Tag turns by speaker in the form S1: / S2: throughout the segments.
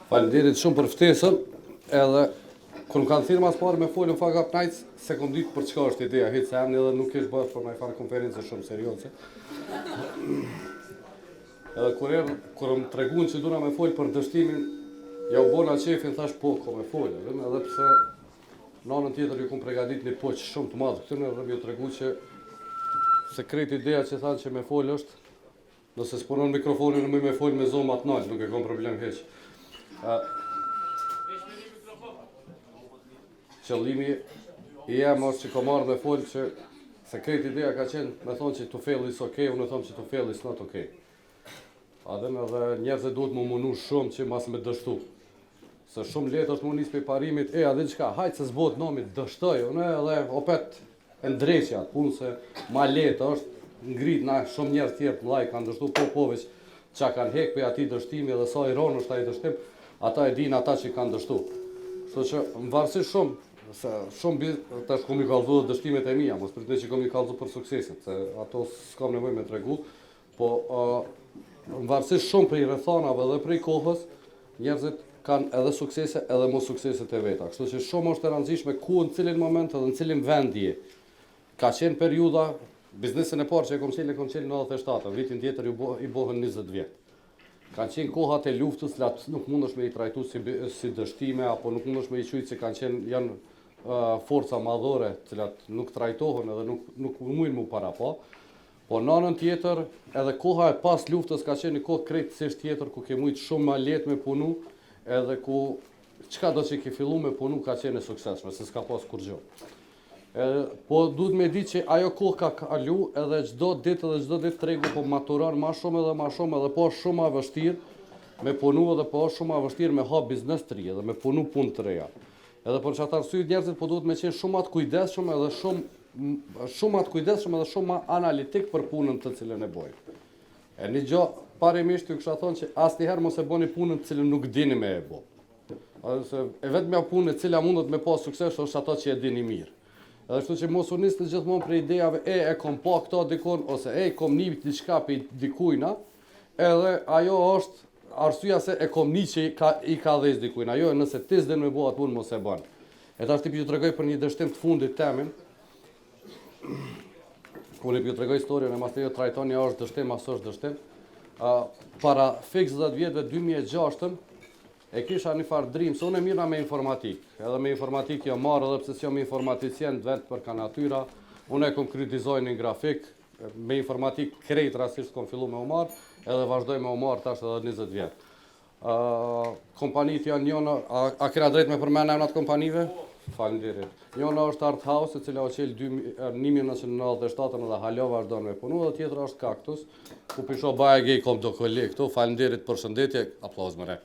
S1: Faleminderit shumë për ftesën, edhe kur më kanë thirrë mas pari me folën FuckUp Nights, se kom ditë për çka është ideja, hiç se emni edhe nuk kish bëhet për një farë konferencë shumë serioze. Edhe kur më treguan që duna me fol për dështimin, ja u bona qefin, thash po, ko me fol, edhe pse në anën tjetër ju kom përgatit një poq shumë të madh këtyn, edhe më ju tregu që sekret ideja që thanë që me fol është, nëse s'punon mikrofonin më me fol me zonë më t'nalt, nuk e kam problem hiç. Qëllimi i jam është që kom marrë me folë që sekret ideja ka qenë me thonë që to fail is okay, unë thonë që to fail is not okay. Edhe njerëzit duhet më munu shumë që mas me dështu. Se shumë letë është më njës për parimit, adhe qka, hajtë se zbot nomit, dështoj, unë edhe opet e ndreqja, punë se ma letë është ngrit, na shumë njerëz tjerë të laj kanë dështu, po veç qa kanë hek për ati dështimi edhe sa i ronë është ai dështim, ata e din ata që kanë dështu. Kështu që më varësisht shumë, se shumë tash kom i kallzu dhe dështimet e mija, mos pritni që kom i kallzu për suksesit, se ato s'kam nevoj me tregu, po më varësisht shumë prej rrethanave dhe prej kohës, njerëzit kanë edhe suksese edhe mos sukseset e veta. Kështu që shumë është e rëndësishme ku në cilin moment edhe në cilin vend je. Ka qenë periudha, biznesin e parë që e kom qenë 97, vitin tjetër i bohën 20 vjetë. Kanë qenë kohat e luftës, nuk mundesh me i trajtu si dështime, apo nuk mundesh me i qujtë që janë forca madhore, cilat nuk trajtohen edhe nuk mujnë mu para pa. Po në anën tjetër, edhe koha e pas luftës ka qenë një kohë krejtësisht tjetër, ku ke mujtë shumë ma letë me punu, edhe ku qka do që ke fillu me punu ka qenë e suksesshme, se s'ka pas kur gjë. Po duhet me di që ajo kohë ka kalu, edhe çdo ditë tregu po maturon ma shumë edhe po shumë ma vështirë me punu edhe po shumë ma vështirë me ha biznes të ri edhe me punu punë të reja. Edhe për çfarë arsye njerëzit po duhet me qenë shumë ma të kujdesshëm edhe shumë ma analitik për punën të cilën e bojnë. E një gjë parimisht ju kisha thonë që asnjëherë mos e bëni punën të cilën nuk dini me e bo. E vetmja punë e cila mundet me pas sukses është ato që e dini mirë. Edhe kështu që mos u nisni gjithmonë për idejave e kom pa këto dikon ose kom nip diçka për dikujna, edhe ajo është arsyeja se e kom ni që i ka dhënë dikujna. Ajo nëse ti s'den me bëu atë punë mos e bën. E tash ti ju tregoj për një dështim të fundit temin. Unë ju tregoj historinë e mos e trajtoni është dështim as është dështim. Para fiks 10 vjetëve 2006 e kisha një farë drim, se unë e mirna me informatik. Edhe me informatik jo marrë, edhe pse si jam informaticien, vetë për ka natyra. Unë e kom kry dizajnin grafik, me informatik krejt rastisht kom fillu me u marrë, edhe vazhdoj me u marrë tash edhe 20 vjetë. Kompanit janë njëna, a kena drejt me përmen emnat kompanive? Faleminderit. Njëna është Art House, e cila o qelë 1997 edhe halo vazhdojnë me punu, dhe tjetër është Kaktus, ku pisho baje gej kom do kolleg këtu. Faleminderit për shëndetje, aplauz më re.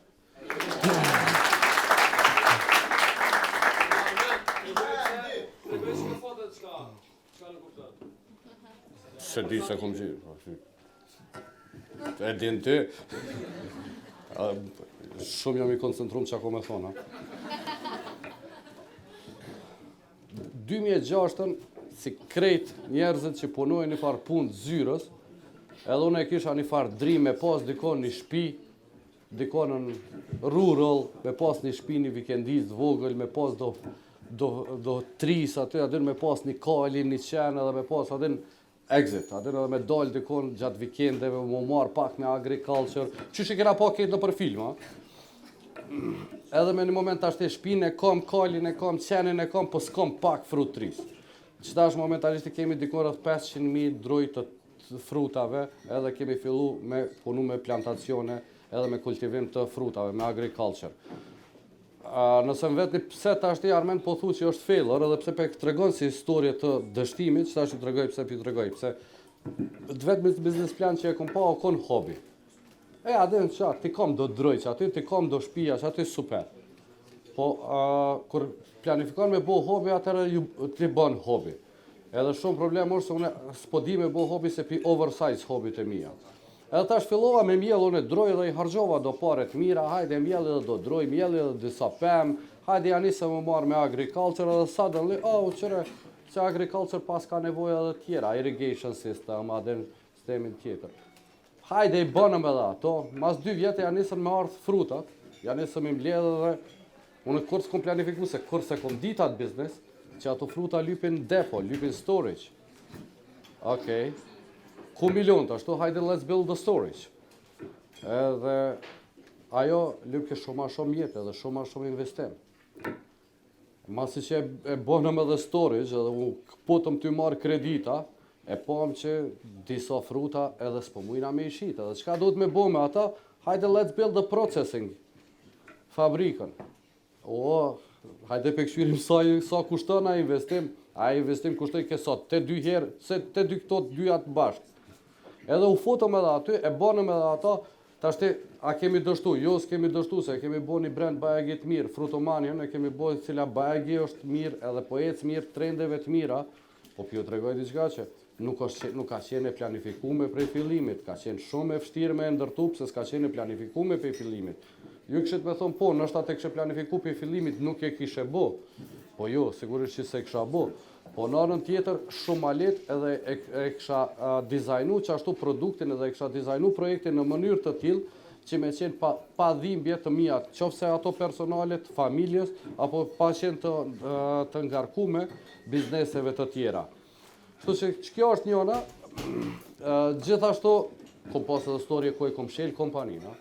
S1: Se di se kom gjithë. E din ti. Shumë jam i koncentrum që ako me thona. 2006 si krejt njerëzit që punojnë një farë punë zyrës, edhe unë e kisha një farë drim me pas dikon një shpi, dikon në rural, me pas një shpi një vikendis vogël, me pas do tris aty, adin me pas një kalin, një qenë, edhe me pas adin exit, adin edhe me dal dikon gjatë vikendeve, më marë pak me agriculture, qysh i kena pa ketë në për film, Edhe me një moment ashtë e shpinë e kom, kalin e kom, qenin e kom, po s'kom pak frut tris. Qëta është momentalisht i kemi dikon rreth 500.000 droj të frutave, edhe kemi fillu me punu me plantacione, edhe me kultivim të frutave, me agriculture. Nëse më vetëni pse ta është i Armend po thu që është failure, edhe pse pe tregon si historie të dështimit, që ta është i tregoj pse pi tregoj, pse të vetëmi biznes plan që e kom pa o kon hobi. Adin që ti kom do droj që aty, ti kom do shpia që aty super. Po, kur planifikon me bo hobi, atërë ti bon hobi. Edhe shumë problem është se unë s'po di me bo hobi se pi oversize hobi të mija. Edhe tash fillova me mjellë, unë droj dhe i hargjova do paret mira, hajde mjellë edhe do droj, mjellë edhe disa pem, hajde janë se më marrë me agriculture edhe suddenly, qëre, që agriculture pas ka nevoja edhe tjera, irrigation system, adin sistemin tjetër. Hajde i bënëm edhe ato, mas 2 vjetë janë nisën me ardhë frutat, Ja nisëm i mbledh dhe unë kur s'kom planifiku se kur se kom dit atë biznes, që ato fruta lypin depo, lypin storage. Okej. Ku milion të ashtu, hajde let's build the storage. Edhe ajo lypke shumë ma shumë jetë edhe shumë ma shumë investim. Masi që e bonëm edhe storage edhe u potëm ty marrë kredita, e pom që disa fruta edhe s'po mujna me i shit. Edhe qka do të me bo me ata, hajde let's build the processing fabrikën. Hajde pe këshyrim sa kushton a investim kushtoj ke sot, te dy herë, se te dy këto dy atë bashkë. Edhe u fotëm edhe aty, e bonëm edhe ata, tashti, a kemi dështu? Jo, s'kemi dështu, se kemi bo një brand bajagit mirë, Frutomania, ne kemi bo cila bajagi është mirë, edhe po ecë mirë, trendeve të mira, po pjo të regoj diçka që nuk ka qenë e planifikume prej fillimit, ka qenë shumë e vështirë me ndërtu, se s'ka qenë e planifikume prej fillimit. Ju këshet me thonë, po, nështë atë e kështë planifiku prej fillimit, nuk e kishe bo, po jo, sigurisht që se kësha bo. Po në anën tjetër, shumë alet edhe e kësha dizajnu që ashtu produktin edhe e kësha dizajnu projektin në mënyrë të tillë që me qenë pa dhimbje të mija, qofse ato personalet, familjes, apo pa qenë të ngarkume bizneseve të tjera. Kështu që kjo është njona, gjithashtu, kom pas edhe storje ku e kom shel kompanina.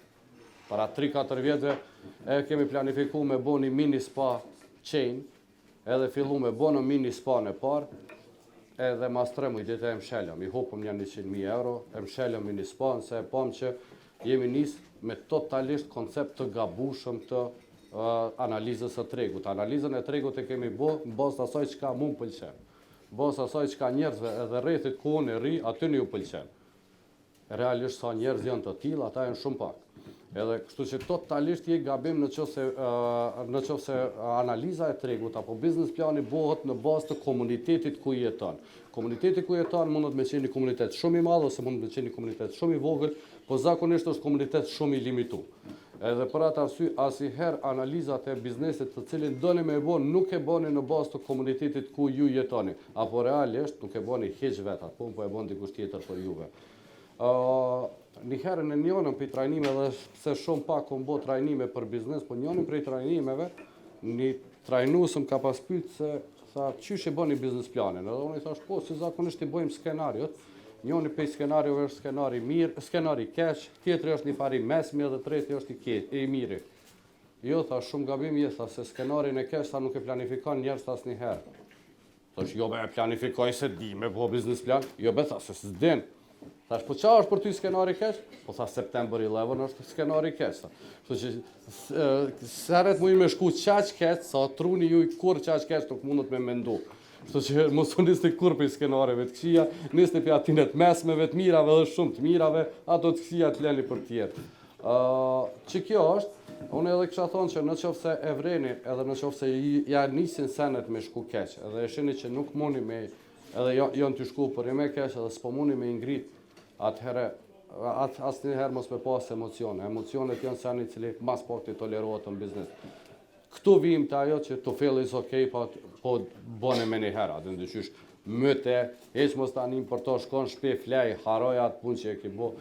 S1: Para 3-4 vjetëve e kemi planifiku me bo një mini spa chain, edhe fillu me bo në mini spa në parë, edhe mas 3 mujtit e mshelëm, i hopëm një 100.000 euro, e mshelëm mini spa, nëse e pom që jemi nisë me totalisht koncept të gabushëm të analizës e tregut. Analizën e tregut e kemi bo në bazë të asaj qka mu më pëlqen. Bazë të asaj qka njerëzve edhe rrethit ku unë e ri, aty një u pëlqen. Realisht sa njerëz janë të tillë, ata janë shumë pak. Edhe kështu që totalisht je gabim në qofse analiza e tregut apo biznes plani bëhet në bazë të komunitetit ku jeton. Komuniteti ku jeton mundet me qenë një komunitet shumë i madh ose mundet me qenë një komunitet shumë i vogël, po zakonisht është komunitet shumë i limituar. Edhe për atë arsye asnjëherë analizat e biznesit të cilin doni me e bën nuk e bëni në bazë të komunitetit ku ju jetoni, apo realisht nuk e bëni hiç vetat, po e bën dikush tjetër për juve. Një herë në njënën për trajnime dhe se shumë pak kom bo trajnime për biznes, po njënën për trajnimeve, një trajnusëm ka pas pyet se tha, qysh e bëni biznes planin? Edhe unë i thash, po, si zakonisht i bëjmë skenariot, njëni për skenariove është skenari mirë, skenari keq, tjetëri është një fari mesmi edhe treti është i miri. Jo, tha, shumë gabim je, tha, se skenarin e keq, tha, nuk e planifikon njerës tas një herë. Thash, jo be e planifikoj se di me po biznes plan, jo be, tha, se s'din. Thash, po qa është për ty skenari keq? Po tha, September 11 është skenari keq. Kështu që seret mu i me shku qaq keq, sa truni ju i kur qaq keq nuk mundët me mendu. Kështu që mos u nisni kur për skenareve të këqija, nisni për atinet mesmeve të mirave dhe shumë të mirave, ato të këqija të leni për tjerë. Që kjo është, unë edhe kësha thonë që në qofë se e vreni edhe në qofë se ja nisin senet me shku keq, edhe e shini që nuk muni me, edhe janë të shku për i me keq edhe s'po muni me ingrit, atëherë, asë njëherë mos me pas emocione. Emocionet janë seni cili mas pak të tolerohet në biznes. Këtu vim të ajo që të feel is okej, po bone me një hera, dhe ndëshysh mëte, eq mos të anin për to shkon shpe flej, haroja atë pun që e ki bo,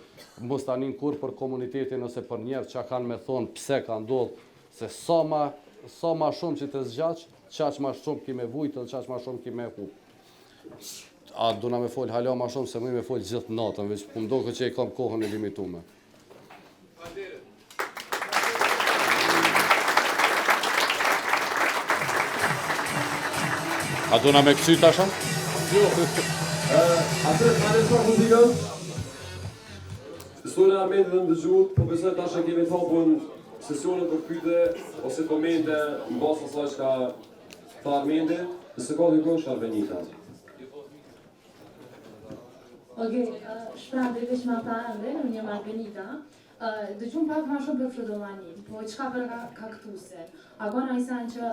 S1: mos të anin kur për komunitetin ose për njerë që kanë me thonë pse ka ndodhë, se sa ma shumë që të zgjaq, qaq ma shumë ki me vujtë dhe qaq ma shumë ki me hu. A duna me folë hala ma shumë se më me folë gjithë natën, veç po mdo që e kam kohën e limitume. A duna me kësy tasha?
S2: Jo. Atër, a në shpa muzikën? Stojnë Armend dhe në dëgjut, po besoj tasha kemi të hapun sesionet për pyte ose komente në basë asaj që ka tha Armendi, dhe se ka dykon Sharvenita.
S3: Okej, shpram dhe veç ma tha ende, unë jam Arbenita. Dëgjum pak ma shumë për Frutomani, po qka për kaktuse. A gona i sen që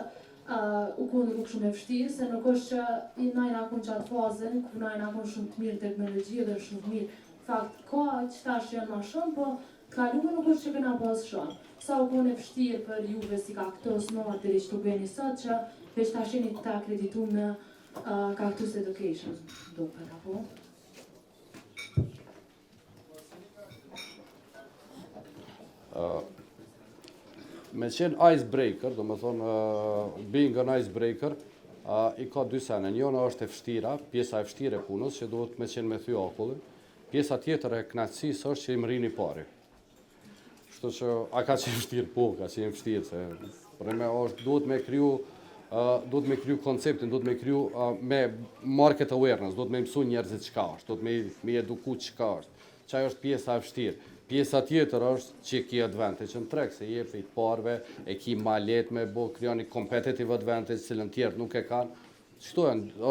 S3: u konë rrugë shumë e vështirë, se nuk është që i najna kun qatë fazën, ku najna kun shumë të mirë teknologi dhe shumë të mirë. Fakt, ka që tash janë ma shumë, po të kalume nuk është që këna pas shumë. Sa u konë e vështirë për juve si kaktus në atëri që të bëni sot, që veç tash jeni të akreditu me Cactus Education, do për apo?
S1: me qenë icebreaker, do më thonë, being an icebreker, i ka dy sene. Njëna është e vështira, pjesa e vështire e punës, që duhet me qenë me thy akullin. Pjesa tjetër e knaqësisë është që i më rini pari. Kështu që, a ka qenë vështirë? Po, ka qenë vështirë, se për me është, duhet me kryu konceptin, duhet me kryu me market awareness, duhet me mësu njerëzit çka është, duhet me eduku çka është. Çaj është pjesa e vështirë. Pjesa tjetër është që ki advantage në treg, se je për i parve, e ki ma let me bo, kryoni competitive advantage, cilën tjertë nuk e kanë. Qëtu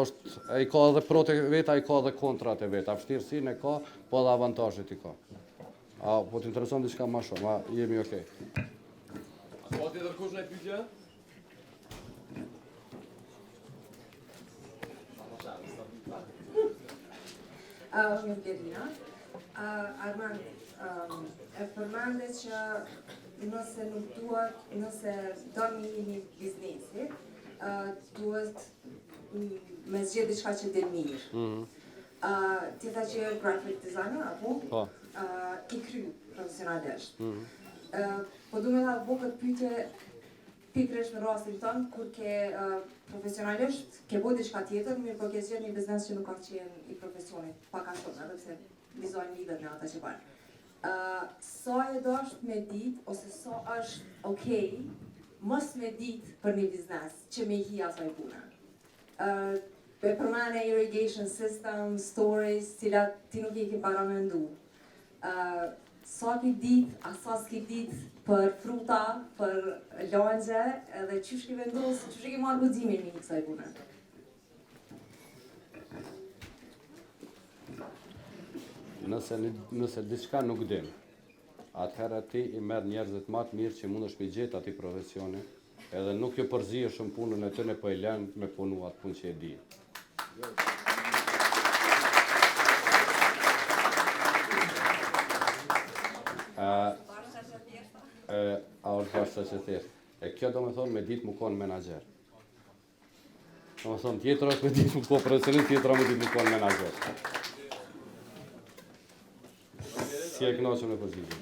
S1: është, e ka edhe prote veta, e ka edhe kontrat e veta. Vështirësinë e ka, po edhe avantajët i ka. Po t'intereson diçka ma shumë, jemi okej.
S2: Ka tjetër kush në pyetje?
S4: Unë Berlina. Armend, e përmende që nëse nuk duhet, nëse do një biznesi, duhet me zgjedhë diçka që dhe mirë. Ti tha që je graphic designer, apo?
S1: Po.
S4: I kry profesionalisht. Po du me tha bo këtë pyetje pikërisht në rastin tonë, kur ke profesionalisht, ke bo diçka tjetër, mirë po ke zgjedhë një biznes që nuk ka qenë i profesionit, pak a shumë, edhe pse vizojnë lidhet me ata që parë. Sa e dosht me dit, ose sa është okej, mos me dit për një biznes që me hi asaj puna. Pe përmane irrigation system, stories, cilat ti nuk i ke para me ndu. Sa ki dit, a sa s'ki dit për fruta, për lagje, edhe qysh ki vendos, qysh ki marrë guximin një kësaj puna.
S1: Nëse diçka nuk din, atëherë ti i merr njerëzit më të mirë që mundesh me gjetë atij profesioni, edhe nuk jo përzihe shumë punën e tëne, po e lën me punu atë punë që e di. A është bashkë që thjesht. E kjo do me thonë me ditë më konë menaxher. Do me thonë tjetër është me ditë më konë profesionist, tjetër me ditë më konë menaxher. Si e kënaqur me përgjigjen.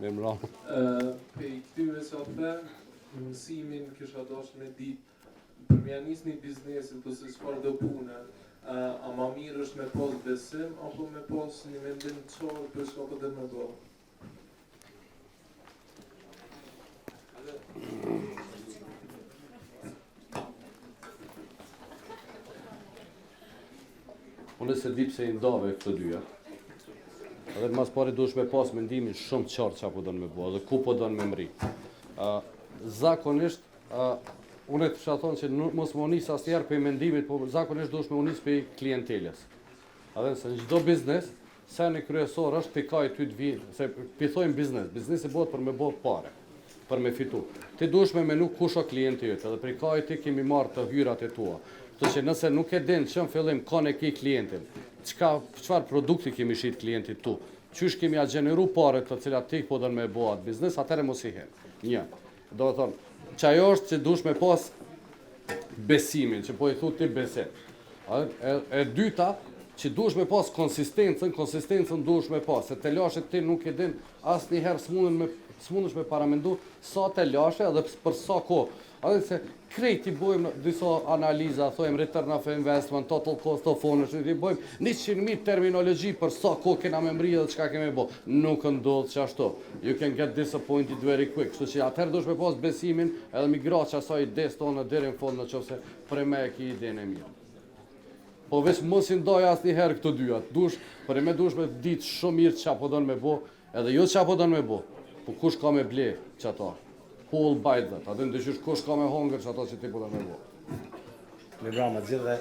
S1: Mirëmbrëma.
S5: Pe i këtyre që atë mësimin kisha dash me ditë për mja nis një biznesit ose çfarë do pune, a ma mirë është me pas besim apo me pas një mendim qarë për çka po dhe me do?
S1: Unë se di pse i ndave këtë dyja. Edhe mas pari duhesh me pas mendimin shumë qartë çfarë po don me bëu, edhe ku po don me mri. Zakonisht, unë të kisha thonë që mos më unis asnjëherë për mendimit, po zakonisht duhesh me unis për klientelës. Edhe se në çdo biznes, seni kryesor është pikaj ty të vi, se thojmë biznesi bëhet për me bëu parë, për me fitu. Ti duhesh me menu kush o klienti jot, edhe pikaj ti kemi marrë të hyrat e tua. Kështu që nëse nuk e din që në fillim kanë e ki klientin, çfarë produkti kemi shit klientit tu, qysh kemi a gjeneru pare të cilat ti po don me bëu atë biznes, atëherë mos i hen. Një. Do të thonë, çajo është që duhesh me pas besimin, që po i thu ti besim. E dyta, që duhesh me pas konsistencën duhesh me pas, se të lashet ti nuk e din asnjëherë s'mundesh me paramendu sa të lashe edhe për sa kohë. Edhe se krejt i bojmë disa analiza, thojmë return of investment, total cost of ownership, i bojmë 100.000 terminologji për sa kohë kena me mri dhe çka kemi bo. Nuk ndodh që ashtu. You can get disappointed very quick. Kështu që atëherë duhesh me pas besimin edhe migraç asaj ides tonë deri në fund nëse për me e ki idenë e mirë. Po veç mos i ndaj asnjëherë këto dyja. Për me duhesh me ditë shumë mirë çfarë po don me bo, edhe jo çfarë po don me bo, po kush ka me ble çato. Whole bite that. A dhe ndëshysh kush ka me hongër që ato që ti po dhe me bo.
S6: Mirëmbrëma të gjithëve.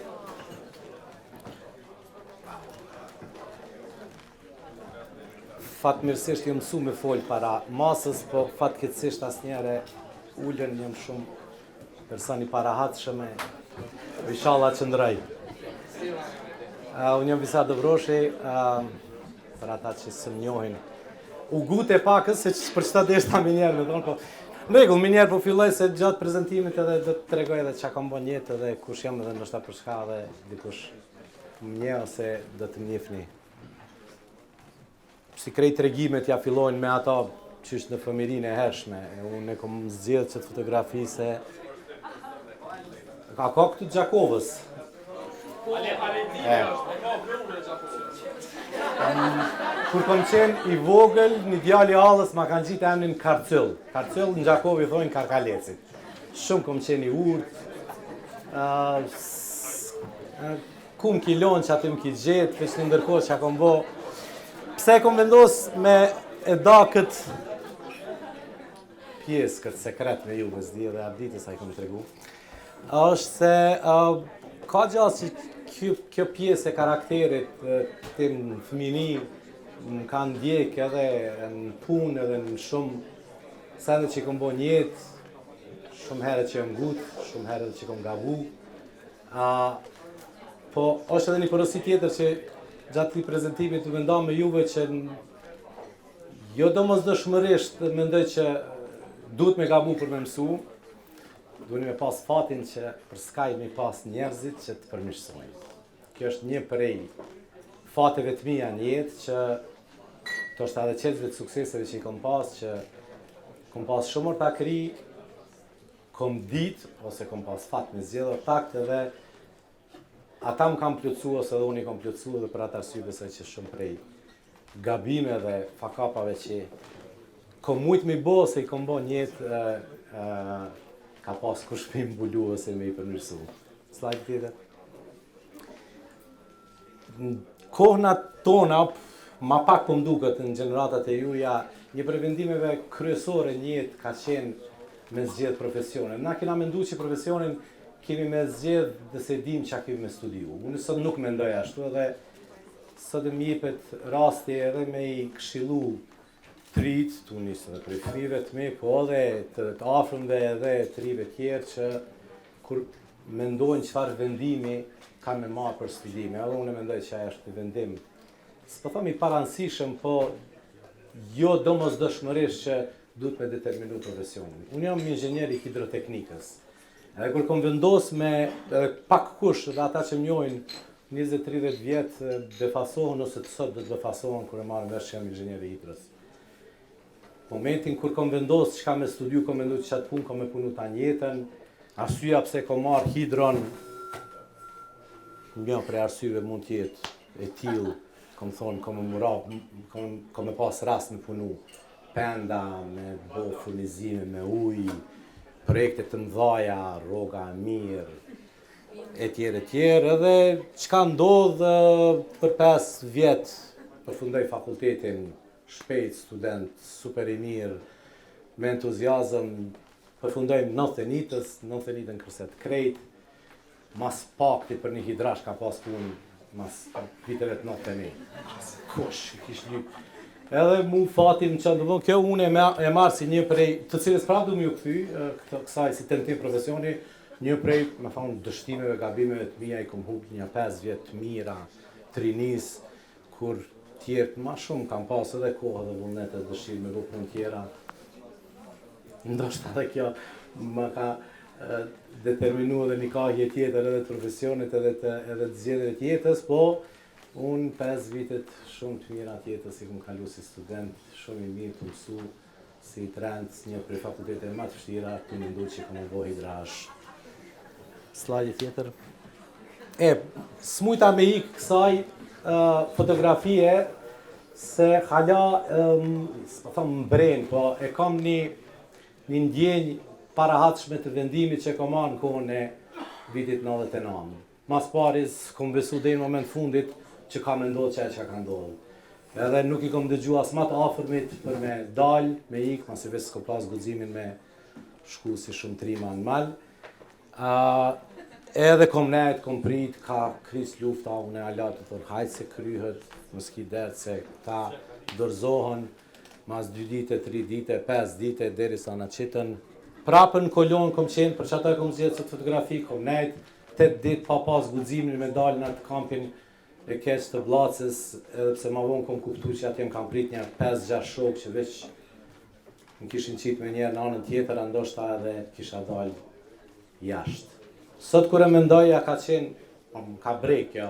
S6: Fatmirësisht jam mësu me fol para masës, po fatkeqësisht asnjëherë ulën jam shumë person i parahatshëm. Inshallah qëndroj. Unë jam Visar Dobroshi, për ata që së më njohin. U gute pakës, se për çfarë deshta me njerë, me thonë, po Në rregull, më njerë po filloj se gjatë prezantimit edhe do të tregoj edhe çka kam bën jetë edhe kush jam edhe ndoshta për çka edhe dikush më njeh ose do të më njihni. Si krejt tregimet ja fillojnë me ata qysh në fëmirinë e hershme. Unë e kom zgjedhë çet fotografi se ka këtu Gjakovës. Kur kom qenë i vogël, një djali allës ma kanë gjitë emnin Karcyll. Karcyll në Gjakovë i thojnë Karkalecit. Shumë kom qenë i urt. Kum kilon që aty më ki gjetë, veç në ndërkohë që a kom bo. Pse kom vendos me e da këtë pjesë, këtë sekret me ju, vëzdi edhe abditës a i kom të regu, është se ka gjallë që kjo pjesë e karakterit tim në fëmini më kanë ndjek edhe në punë edhe në shumë sende që kom bo njetë, shumë herë që jam gut, shumë herë që kom gabu. Po është edhe një porosi tjetër që gjatë këtij prezantimi të mendoj me juve që jo domosdoshmërisht mendoj që duhet me gabu për me mësu, duhet me pas fatin që për skaj me pas njerëzit që të përmirësojnë. Kjo është një prej fateve të mia në jetë që to është edhe qetëve të sukseseve që i kom pas, që kom pas shumë orta kri, kom ditë ose kom pas fat me zgjedhur takt edhe ata më kam plotësu ose edhe unë i kam plotësu dhe për atë arsye besoj që shumë prej gabime dhe fuck-upave që kom mujt me bo se i kom bo njetë ka pas kush me mbulu ose me i përmirësu. Slide tjetër. Kohëna tona, ma pak po mduket në gjeneratat e juja, një për vendimeve kryesore në jetë ka qenë me zgjedh profesionin. Na kena mendu që profesionin kemi me zgjedh dhe se dim që kemi me studiu. Unë sot nuk mendoj ashtu edhe sot më jepet rasti edhe me i këshillu trit, tu nisë edhe prej fëmijëve të mi, po edhe të afërmve edhe të rive tjerë që kur mendojnë çfarë vendimi kanë me marrë për studime. Edhe unë mendoj që ajo është një vendim, s'po them i paransishëm, po jo domosdoshmërisht që duhet me determinu profesionin. Unë jam inxhinier i hidroteknikës. Edhe kur kom vendos me pak kush dhe ata që më njohin 20-30 vjet befasohen ose të sot do të befasohen kur e marrën vesh që jam inxhinier i hidrës. Momentin kur kom vendos çka me studiu, kom menduar çat punë kom me punu ta jetën, arsyeja pse kom marrë hidron, një prej arsyeve mund të jetë e tillë, kom thonë kom me pas rast me punu penda, me bo furnizime me ujë, projekte të mëdhaja, rroga e mirë, etj, edhe çka ndodh për 5 vjet përfundoj fakultetin, shpejt student, super i mirë, me entuziazëm, përfundoj 90-ën kërset krejt, mas pakti për një hidrash ka pas punë, mas viteve të 91. Kush, kish një... Edhe mu fatim që ndëllon, kjo unë e marë si një prej, të cilës prapë du m'ju këthy, kësaj si tentim profesioni, një prej, me thonë, dështimeve, gabimeve të mija, i kom hub një 5 vjet të mira, të rinis, kur tjertë ma shumë kam pas edhe kohë dhe vullnet e dëshirë me rrugën tjera. Ndoshta edhe kjo më ka determinu edhe një kahje tjetër edhe të profesionit edhe të zgjedhjeve të jetës, po unë 5 vitet shumë të mira tjetës i kom kalu si student, shumë i mirë të mësu si trend, një prej fakultete më të vështira, të mendu që kom bo hidrash. Slide tjetër. Smujta me ik kësaj fotografie se hala, s'po them mbren, po e kam një ndjenjë parahatshme të vendimit që kom marrë në kohën e vitit 99. Mas paris, kom besu dhe në moment fundit që ka me ndodhë që ka ndodhë. Edhe nuk i kom dëgju as ma të afërmit për me dalë, me ikë, mas i veç s'ko plas guximin me shku si shumë trima në malë. Edhe kom nejt, kom prit, ka kris lufta, unë e alat të thërë, hajtë se kryhet, më s'ki dertë se ta dorëzohen, mas 2 dite, 3 dite, 5 dite, deri sa në qitën. Prapën në kolon kom qenë, për që ata kom zjetë së të fotografi, kom nejt, 8 dit pa pas guximin me dalë në atë kampin e keq të Vllacës, edhe pse ma vonë kom kuptu që atëm kam prit një 5-6 shokë që veç më kishin qitë me njerë në anën tjetër, ndoshta edhe kisha dalë jashtë. Sot kur e mendoja ka qenë, ka brek kjo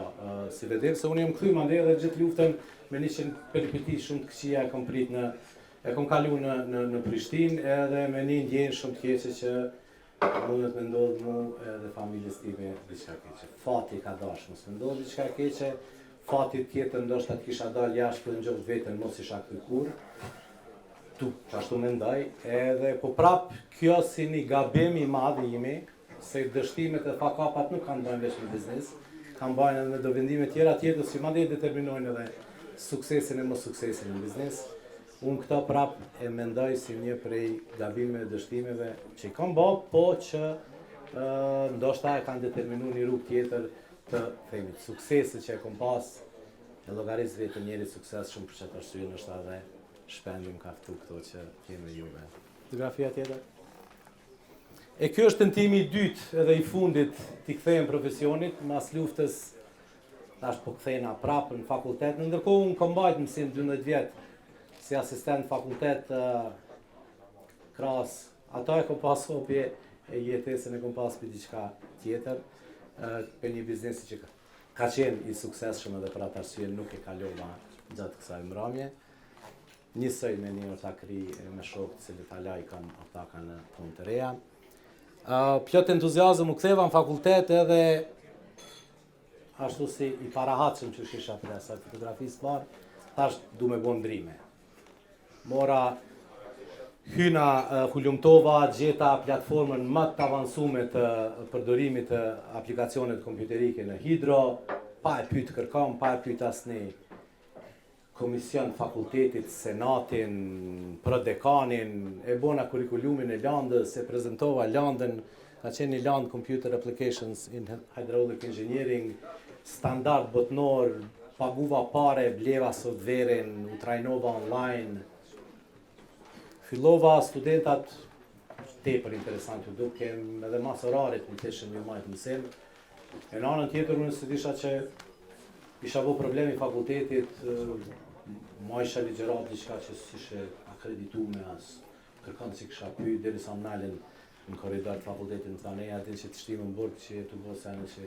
S6: si vedim, se unë jam kthy mandej edhe gjithë luftën me 100 peripeti shumë të këqija e kom prit e kom kalu në Prishtinë edhe me një ndjenjë shumë të keqe që mundet me ndodhë mu edhe familjes time diçka keqe. Fati ka dash mos me ndodhë diçka keqe, fati tjetër ndoshta të kisha dalë jashtë për ngjoftë veten mos isha këtu kur. Tu, ashtu mendoj, edhe po prap kjo si një gabim i madh i imi, se dështimet e FuckUpat nuk kanë bëjnë veç në biznes, kanë bëjnë edhe me dovendime tjera tjetër që madje determinojnë edhe suksesin e mos suksesin në biznes. Unë këto prap e mendoj si një prej gabimeve dhe dështimeve që i kam bërë, po që ndoshta e kanë determinu një rrugë tjetër të themit. Suksesit që e kom pas, e llogaris vetë njëri sukses shumë për që të arsye ndoshta edhe shpendim kaftu këto që kemi juve. Fotografia tjetër. E kjo është tentimi i dytë edhe i fundit t'i kthehem profesionit, mas luftës tash po kthehena prapë në fakultet. Në ndërkohë unë kam mbajtur mësim 12 vjet si asistent fakultet krahas. Ato e kam pas kopje e jetesën e kam pas për diçka tjetër, për një biznesi që ka qenë i suksesshëm edhe për atë arsye nuk e kalova gjatë kësaj mbrëmje. Njësoj me një ortakri me shokët të cilët ala i kam ortaka në punë të reja. Plot entuziazëm u ktheva në fakultet edhe ashtu si i parahatshëm që isha për asaj fotografisë parë, tash du me bo ndrime. Mora hyna hulumtova, gjeta platformën më të avancume të përdorimit të aplikacionet kompjuterike në hidro, pa e pyet kërkam, pa e pyet asnjë komision fakultetit, senatin, prodekanin, e bona kurikulumin e landës, e prezentova landën, ka qenë një land Computer Applications in Hydraulic Engineering, standard botnor, paguva pare, bleva softverin, u trajnova online. Fillova studentat tepër interesant u duken, edhe mas orarit më teshin një majtë mësim. E në anën tjetër unë se disha që isha bo problemi fakultetit, ma isha ligjerat diçka që s'ishe akreditume as kërkon si kisha pyet derisa më nalën në korridor të fakultetit në Frutomania, atë që të shtimë në burg që tu bo sene që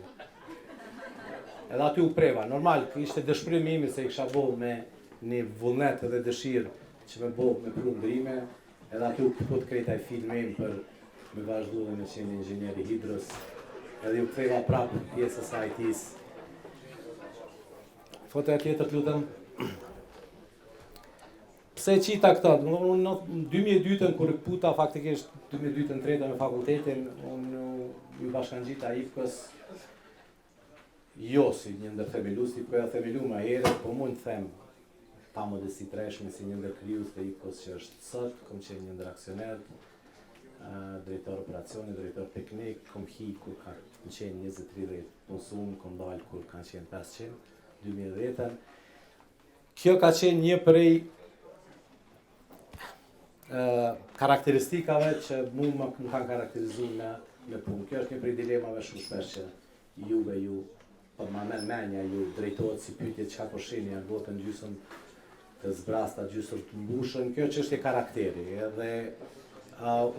S6: edhe aty u preva. Normal, ishte dëshpërimi imi se i kisha bo me një vullnet edhe dëshirë që me bo me pru ndrime, edhe aty u këput krejta i filmim për me vazhdu dhe me qenë inxhinieri hidrës, edhe u preva prapë pjesës e IT-s. Fotoja tjetër të lutëm. Pse qita këta? Në 2002-ën, kur puta faktikisht 2002-ën 2003 me fakultetin, unë ju bashkangjita IFK-s, jo si një ndër themelues, po ja themelu ma herët, po mund të them pa modesti treshme si një ndër krijues të IFK-s që është sot, kom qenë një ndër aksionerët, drejtor operacioni, drejtor teknik, kom hi kur ka qenë 20-30 konsum, kom dalë kur kanë qenë 500, 2010-ën. Kjo ka qenë një prej karakteristikave që mu më kanë karakterizu me punë. Kjo është një prej dilemave shumë shpesh që juve ju, për ma menja ju drejtohet si pyetje çka po shihni, janë gotën gjysëm të zbrasta, gjysëm të mbushën. Kjo që është e karakteri, edhe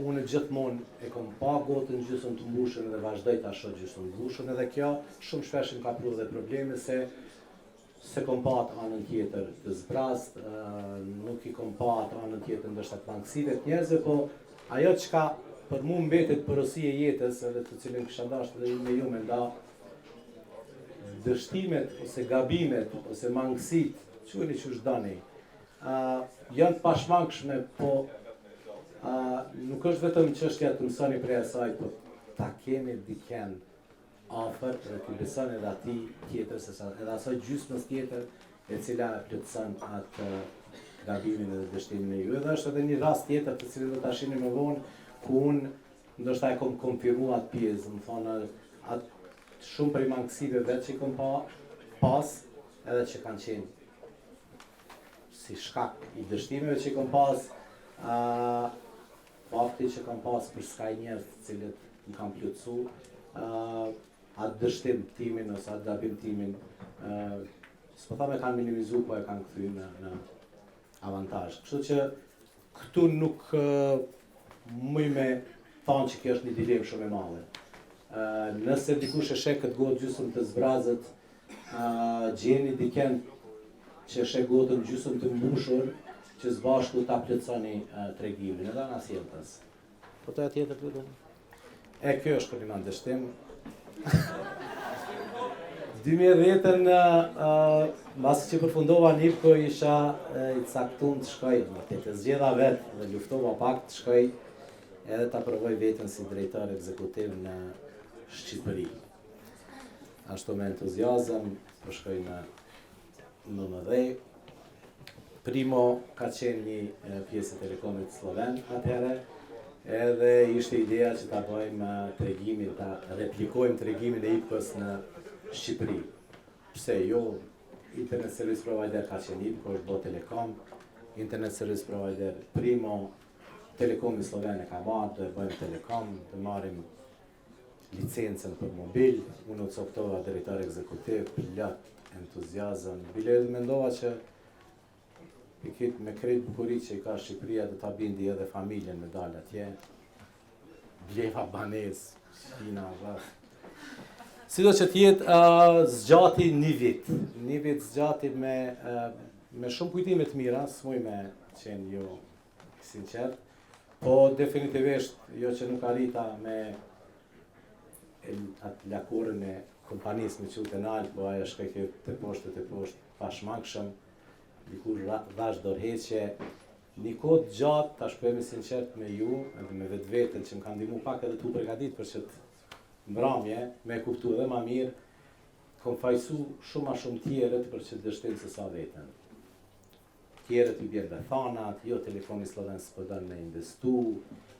S6: unë gjithmonë e kom pa gotën gjysëm të mbushën dhe vazhdoj ta shoh gjysëm të mbushën, edhe kjo shumë shpesh më ka pru dhe probleme se kom pa atë anën tjetër të zbrast, nuk i kom pa atë anën tjetër ndoshta të mangësive të njerëzve, po ajo çka për mua mbetet porosia e jetës, edhe të cilën kisha dashur edhe me ju me nda, dështimet ose gabimet ose mangësitë, quheni çu dani, janë të pashmangshme, po nuk është vetëm çështja të mësoni prej asaj, po ta keni dikën afër dhe të beson edhe atij tjetër, edhe asaj gjysmës tjetër e cila plotëson atë gabimin edhe dështimin e ju. Edhe është edhe një rast tjetër të cilin do ta shihni më vonë, ku unë ndoshta e kom konfirmuar atë pjesë, më thonë atë shumë prej mangësive vetë që i kom pas, edhe që kanë qenë si shkak i dështimeve që i kom pas, fakti që kam pas për s'ka njerëz të cilët më kanë plotësu, atë dështim timin ose atë gabim timin, s'po tha me kanë minimizu, po e kanë kthy në avantazh. Kështu që këtu nuk muj me thonë që kjo është një dilemë shumë e madhe. Nëse dikush e sheh këtë gotë gjysmë të zbrazët, gjeni diken që e sheh gotën gjysmë të mbushur, që zbashku ta plotësoni tregimin, edhe ana sjelltas. Po të tjetër lutem. Kjo është kompliment dështim. 2010-ën, mbasi që përfundova NIPKO, isha i caktuar të shkoj, të zgjedha vetë dhe luftova pak të shkoj edhe ta provoj veten si drejtor ekzekutiv në Shqipëri. Ashtu me entuziazëm, po shkoj në MMD. Primo ka qenë një pjesë e Telekomit Sloven atëherë, edhe ishte ideja që ta bëjmë tregimin, ta replikojmë tregimin e IPK-s në Shqipëri. Pse jo, Internet Service Provider ka qenë IPK, është bo Telekom, Internet Service Provider Primo, Telekomi Sloven e ka marrë, do e bëjmë Telekom, do marrim licencën për mobil, unë u coktova drejtor ekzekutiv, plot entuziazëm, bile edhe mendova që me krejt bukurit që i ka Shqipëria dhe ta bindi edhe familjen me dalë atje, bleva banes, shina, rrës. Sido që t'jetë zgjati një vit zgjati me shumë kujtime të mira, s'muj me qenë jo sinqert, po definitivisht jo që nuk arrita me atë lakurën e kompanisë me qute nalë, po ajo shkaj të poshtë pashmangshëm, dikur dhash dorëheqje, një kohë gjatë, tash po jemi sinqert me ju, edhe me vetë vetën që më kanë ndihmu pak edhe t'u përgatit për që të mbramje, me kuptu edhe ma mirë, kom fajsu shumë ma shumë tjerët për që dështim se sa vetën. Tjerët i bjerë dhe thanat, jo Telekomi Sloven s'po dënë me investu,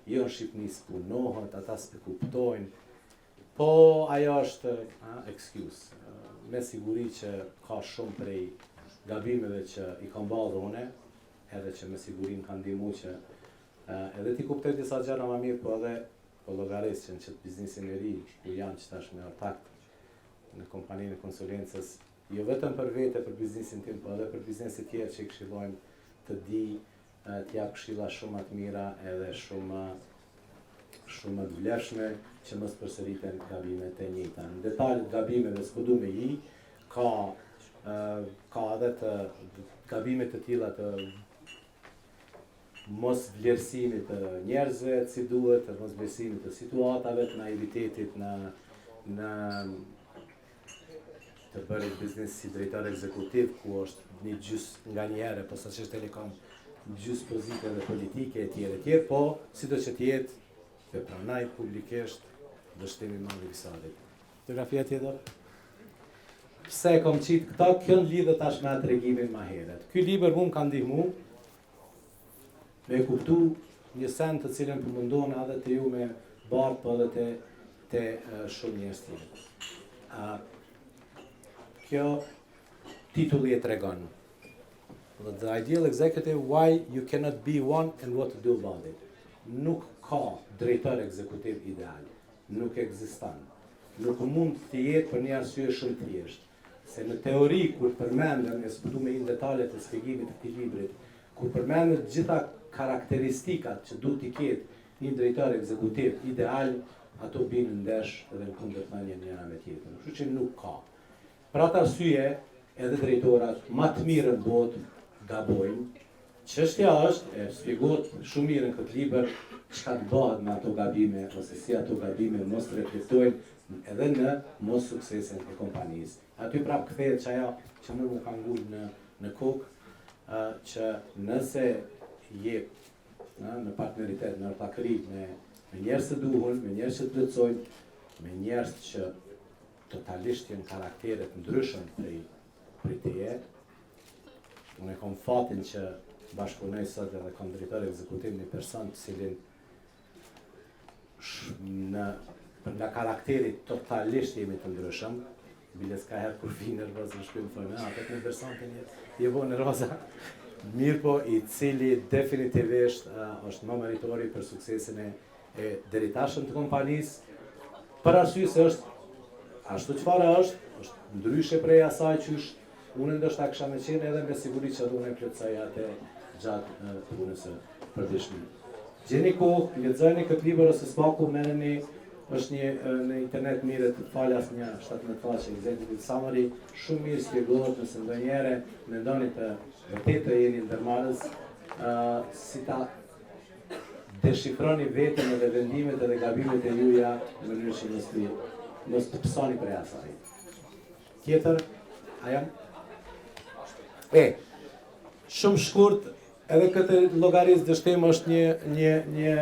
S6: jo në Shqipni s'punohet, ata s'pe kuptojnë, po ajo është excuse. Me siguri që ka shumë prej gabimeve që i kam ballë une, edhe që me siguri më kanë ndihmu që edhe ti kuptoj disa gjëra më mirë, po edhe po llogarisjen që biznesin e ri ku janë që tash me ortakt në kompaninë e konsulencës, jo vetëm për vete, për biznesin tim, po edhe për bizneset tjerë që i këshillojmë të di, t'jap këshilla shumë të mira edhe shumë të vlefshme që mos përsëriten gabimet e njëjta. Në detajlet gabimeve s'po du me i, ka edhe të gabimet të tilla të mos vlerësimit të njerëzve si duhet, të mos vlerësimit të situatave, të naivitetit në të bërit biznes si drejtor ekzekutiv, ku është një gjys nga njëherë, po sa që është Telekom, gjys pozite dhe politike e tjere, po sido që tjetë, të pranaj publikisht dështimi madh i Visarit. Fotografia tjetër? Pse e kom qitë këta, kjo në lidhë tash me atë regimin ma heret. Ky libër mu më ka ndihmu me kuptu një sen të cilën përmundon edhe të ju me bartë, po edhe të shumë njerëz tjerë. Kjo titulli e tregon. The ideal executive, why you cannot be one and what to do about it. Nuk ka drejtor ekzekutiv ideal, nuk ekziston. Nuk mund të jetë për një arsye shumë të thjeshtë. Se në teori, kur përmendën, e s'po du me në detalet e shpjegimit të këtij librit, kur përmendën gjitha karakteristikat që duhet t'i ketë një drejtor ekzekutiv ideal, ato binë ndesh edhe në kundërtënie njëra me tjetrën. Kështu që nuk ka. Për atë arsye, edhe drejtorat më të mirë në botë gabojnë. Çështja është, e shpjegohet shumë mirë në këtë libër, çka të bëhet me ato gabime, ose si ato gabime mos reflektojnë edhe në mos suksesin e kompanisë. Aty prap kthehet çaja që më ka ngulur në kokë, që nëse jep në partneritet, në ortakëri me njerëz të duhur, me njerëz që të plotësojnë, me njerëz që totalisht janë karaktere të ndryshëm prej teje. Unë e kam fatin që bashkëpunoj sot edhe kam drejtor ekzekutiv një person të cilin nga karakteri totalisht jemi të ndryshëm, bile s'ka herë kur vi nervoz në shpim thonë, atë në versante je bo nervoza. Mirë po, i cili definitivisht është më meritori për suksesin e deritashëm të kompanisë, për arsye se është ashtu çfarë është ndryshe prej asaj qysh unë ndoshta kisha më qenë edhe me siguri që unë e plotësoj atë gjatë punës për dëshmi. Gjeni kohë, lexojeni këtë libër ose s'paku merreni, është një në internet mirë të falas një 17 faqe executive summary, shumë mirë shpjegohet nëse ndonjëherë mendoni të vërtet të jeni ndërmarrës, si ta deshifroni veten edhe vendimet edhe gabimet e juaja në mënyrë që mos të pësoni për asaj. Tjetër, a jam? Shumë shkurt, edhe këtë llogarisë dështim është një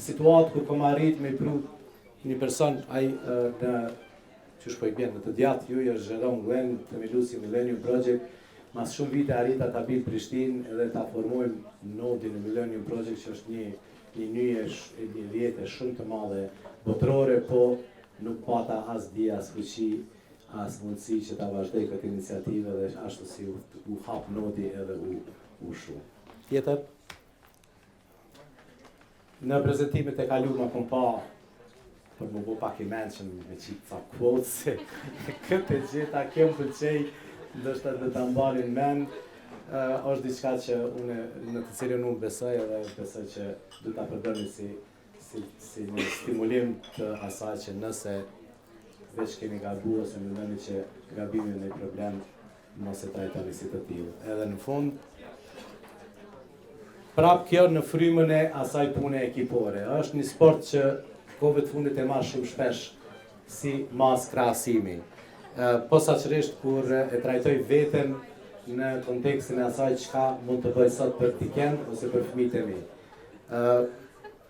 S6: situatë kur kom arrit me pru një person, ai në qysh po I bjen në të djathtë juaj është Jerome Glenn, themeluesi I Millennium Project, mas shumë vite arrita ta bëj Prishtinë edhe ta formojmë nodin e Millennium Project që është një një rjetë shumë të madhe botërore, po nuk pata as di as fuqi as mundësi që ta vazhdoj këtë iniciativë dhe ashtu si u hap nodi edhe u shu. Tjetër, në prezentimet e kaluara kom pa për më bo pak I mention me qitë ca quotes, se këtë gjeta kjo më pëlqej, ndoshta do ta mbarin mend, është diçka që unë në të cilën unë besoj edhe besoj që do ta përdorni si një stimulim të asaj që nëse veç keni gabuar ose mendoni që gabimi është një problem, mos e trajtoni si të tillë. Edhe në fund, prap kjo në frymën e asaj pune ekipore. Është një sport që kohëve të fundit e marr shumë shpesh si mas krahasimi. Posaçërisht kur e trajtoj veten në kontekstin e asaj çka mund të bëj sot për weekend ose për fëmijët e mi.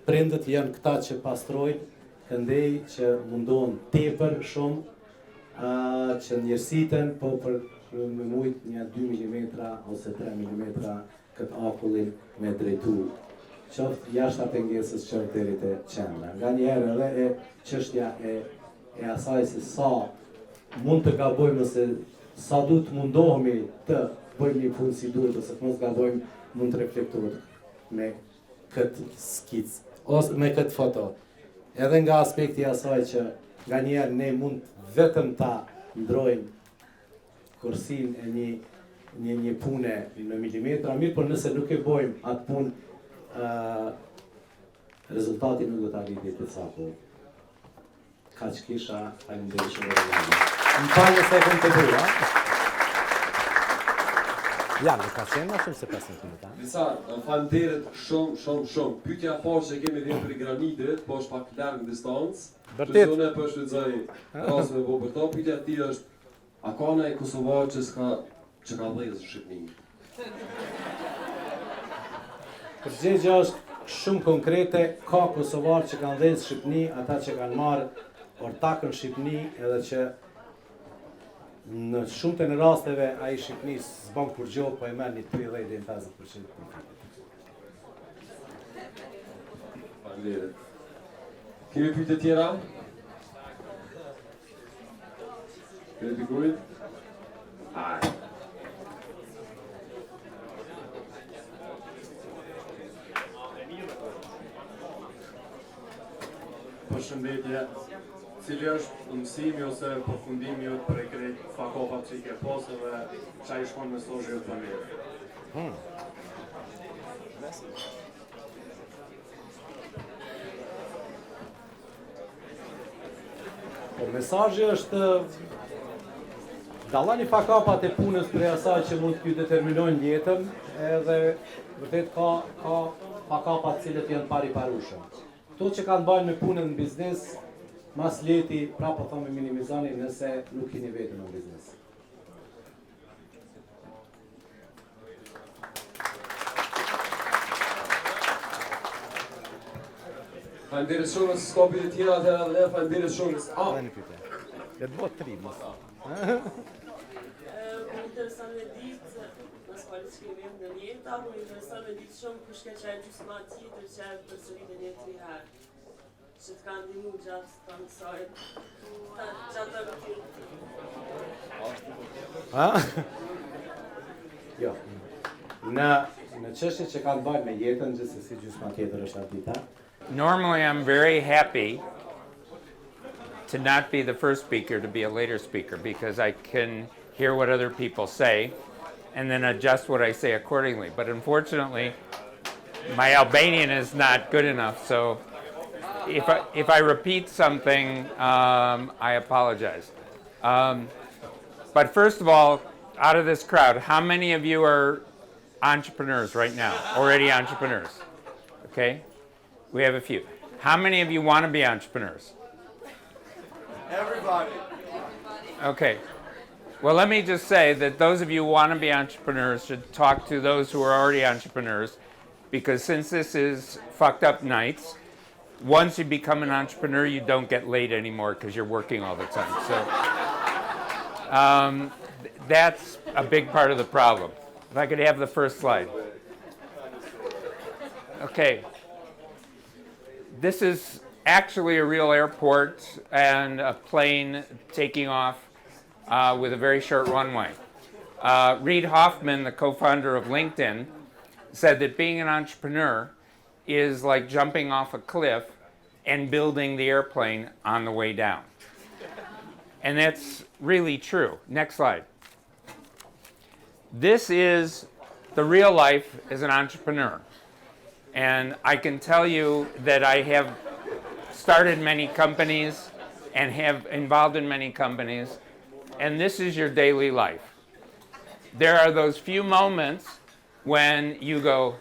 S6: Prindët janë këta që pastrojnë, këndej që mundohen tepër shumë, që njerësiten, po për me mujt një 2 mm ose 3 mm këtë akullin me drejtu. Qoftë jashtë pengesës, qoftë deri te qendra. Nganjëherë edhe çështja e asaj se sa mund të gabojmë ose sa duhet të mundohemi të bëjmë një punë si duhet ose të mos gabojmë, mund të reflektohet me këtë skicë ose me këtë foto. Edhe nga aspekti I asaj që nganjëherë ne mund vetëm ta ndrojmë kursin e një pune në milimetra, mirë, por nëse nuk e bojmë atë punë, rezultati nuk do ta arriti të sapo. Kaq kisha, faleminderit shumë për vëmendje. Më falni se kam të bura. Ja, në ka qenë më shumë se 15 minuta.
S2: Visar, faleminderit shumë. Pyetja e parë që kemi dhënë për granitit, po është pak larg në distancë.
S6: Vërtet.
S2: Unë po shfrytëzoj rastin e Bobërto. Pyetja e tij është, a ka ndonjë kosovar që ka dhënë Shqipëni?
S6: Përgjigja është shumë konkrete, ka kosovar që kanë dhënë Shqipëni, ata që kanë marrë ortakën Shqipëni edhe që në shumëtën e rasteve ai Shqipënis s'bën kur gjë, po e merr një 30 deri në 50% profitit.
S2: Faleminderit. Kemi pyetje tjera? Kemi pikujt? Ai.
S7: Përshëndetje, cili është mësimi ose përfundimi jot për krejt FuckUp-at që I ke posë dhe çfarë I shkon mesazhi jot për ne?
S6: Po mesazhi është dallani FuckUp-at e punës prej asaj që mund t'ju determinojnë jetën, edhe vërtet ka FuckUp-at cilët janë pariparueshëm. Kto që kanë bajnë me punën në biznes, mas leti, pra po thonë minimizoni nëse nuk keni vetën në biznes.
S2: Faleminderit shumë se s'ka pyetje tjera dhe faleminderit shumë.
S6: Një pyetje. Le të bëhet 3 mos.
S8: Interesant me ditë, nësë falit që kemi në njëta, po interesant me ditë shumë kush ke qaj gjusma tjetër që e përsërit e një 3 herë, që të kanë dimu gjatë të mësoj, gjatë të rëtyrë.
S6: Jo. Në çështje që kanë bajnë me jetën, gjithsesi gjysma tjetër është ardita.
S9: Normally, I'm very happy to not be the first speaker, to be a later speaker, because I can hear what other people say and then adjust what I say accordingly. But unfortunately, my Albanian is not good enough, so if I repeat something, I apologize. But first of all, out of this crowd, how many of you are entrepreneurs right now? Already entrepreneurs? Okay, we have a few. How many of you want to be entrepreneurs?
S7: Everybody.
S9: Okay. Well, let me just say that those of you who want to be entrepreneurs should talk to those who are already entrepreneurs, because since this is FuckUp Nights, once you become an entrepreneur, you don't get late anymore because you're working all the time. So that's a big part of the problem. If I could have the first slide. Okay. This is actually a real airport and a plane taking off with a very short runway. Reid Hoffman, the co-founder of LinkedIn, said that being an entrepreneur is like jumping off a cliff and building the airplane on the way down. And that's really true. Next slide. This is the real life as an entrepreneur. And I can tell you that I have started many companies and have involved in many companies, and this is your daily life. There are those few moments when you go,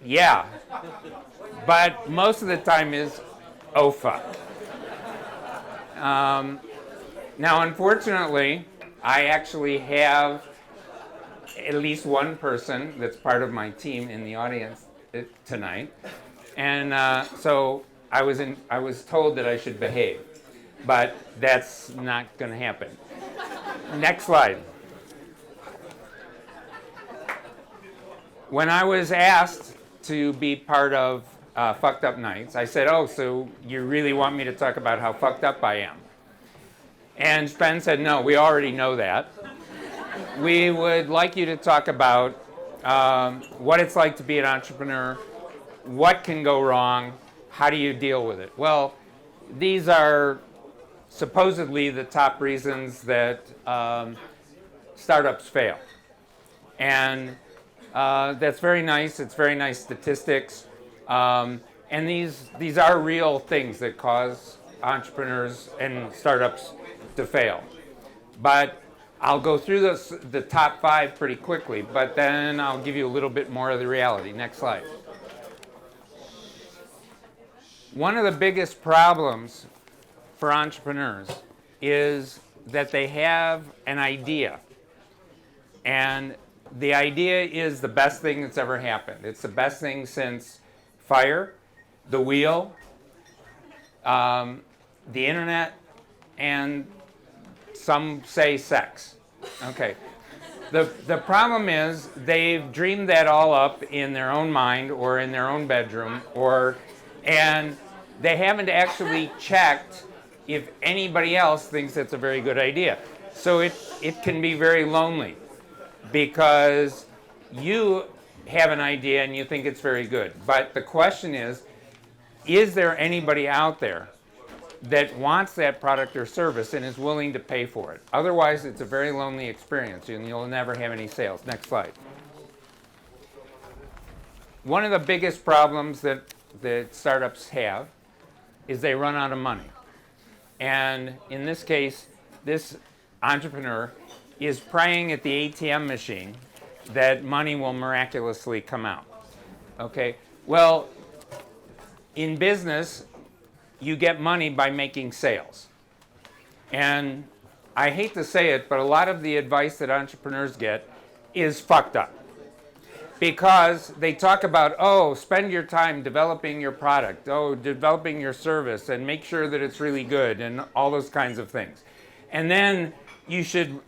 S9: yeah, but most of the time is, oh fuck. Now, unfortunately, I actually have at least one person that's part of my team in the audience tonight, and so I was told that I should behave, but that's not going to happen. Next slide. When I was asked to be part of FuckUp Nights, I said, oh, so you really want me to talk about how fucked up I am? And Sven said, no, we already know that. We would like you to talk about what it's like to be an entrepreneur, what can go wrong, how do you deal with it? Well, these are supposedly the top reasons that startups fail. And that's very nice. It's very nice statistics. And these are real things that cause entrepreneurs and startups to fail. But I'll go through the top 5 pretty quickly, but then I'll give you a little bit more of the reality. Next slide. One of the biggest problems for entrepreneurs is that they have an idea. And the idea is the best thing that's ever happened. It's the best thing since fire, the wheel, the internet, and some say sex. Okay. The problem is they've dreamed that all up in their own mind or in their own bedroom, and they haven't actually checked if anybody else thinks it's a very good idea. So it can be very lonely because you have an idea and you think it's very good. But the question is there anybody out there that wants that product or service and is willing to pay for it? Otherwise, it's a very lonely experience and you'll never have any sales. Next slide. One of the biggest problems that startups have is they run out of money. And in this case, this entrepreneur is praying at the ATM machine that money will miraculously come out. Okay? Well, in business, you get money by making sales. And I hate to say it, but a lot of the advice that entrepreneurs get is fucked up. Because they talk about, oh, spend your time developing your product, oh, developing your service, and make sure that it's really good, and all those kinds of things. And then you should,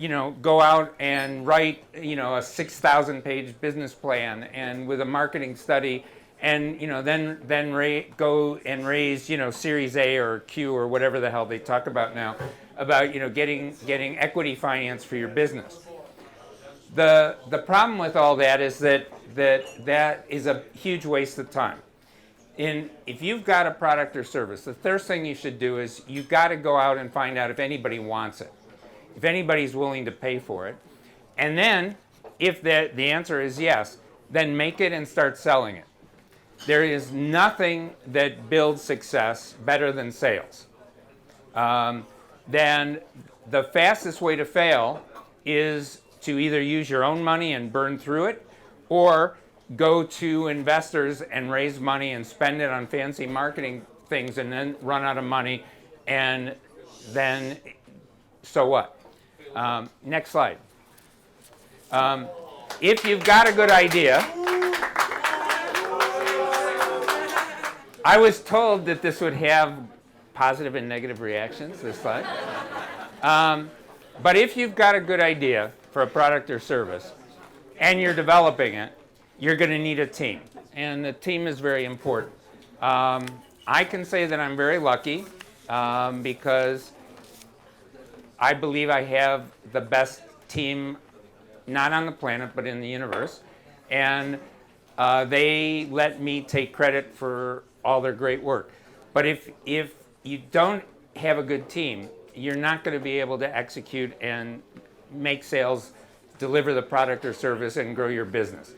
S9: go out and write, a 6,000-page business plan, and with a marketing study, and then go and raise, Series A or Q or whatever the hell they talk about now, about getting equity finance for your business. The problem with all that is that is a huge waste of time. If you've got a product or service, the first thing you should do is you've got to go out and find out if anybody wants it, if anybody's willing to pay for it. And then, if the answer is yes, then make it and start selling it. There is nothing that builds success better than sales. Then the fastest way to fail is to either use your own money and burn through it, or go to investors and raise money and spend it on fancy marketing things and then run out of money, and then so what? Next slide. If you've got a good idea, I was told that this would have positive and negative reactions, this slide. But if you've got a good idea for a product or service and you're developing it, you're going to need a team. And the team is very important. I can say that I'm very lucky because I believe I have the best team, not on the planet, but in the universe. And they let me take credit for all their great work. But if you don't have a good team, you're not going to be able to execute and make sales, deliver the product or service, and grow your business.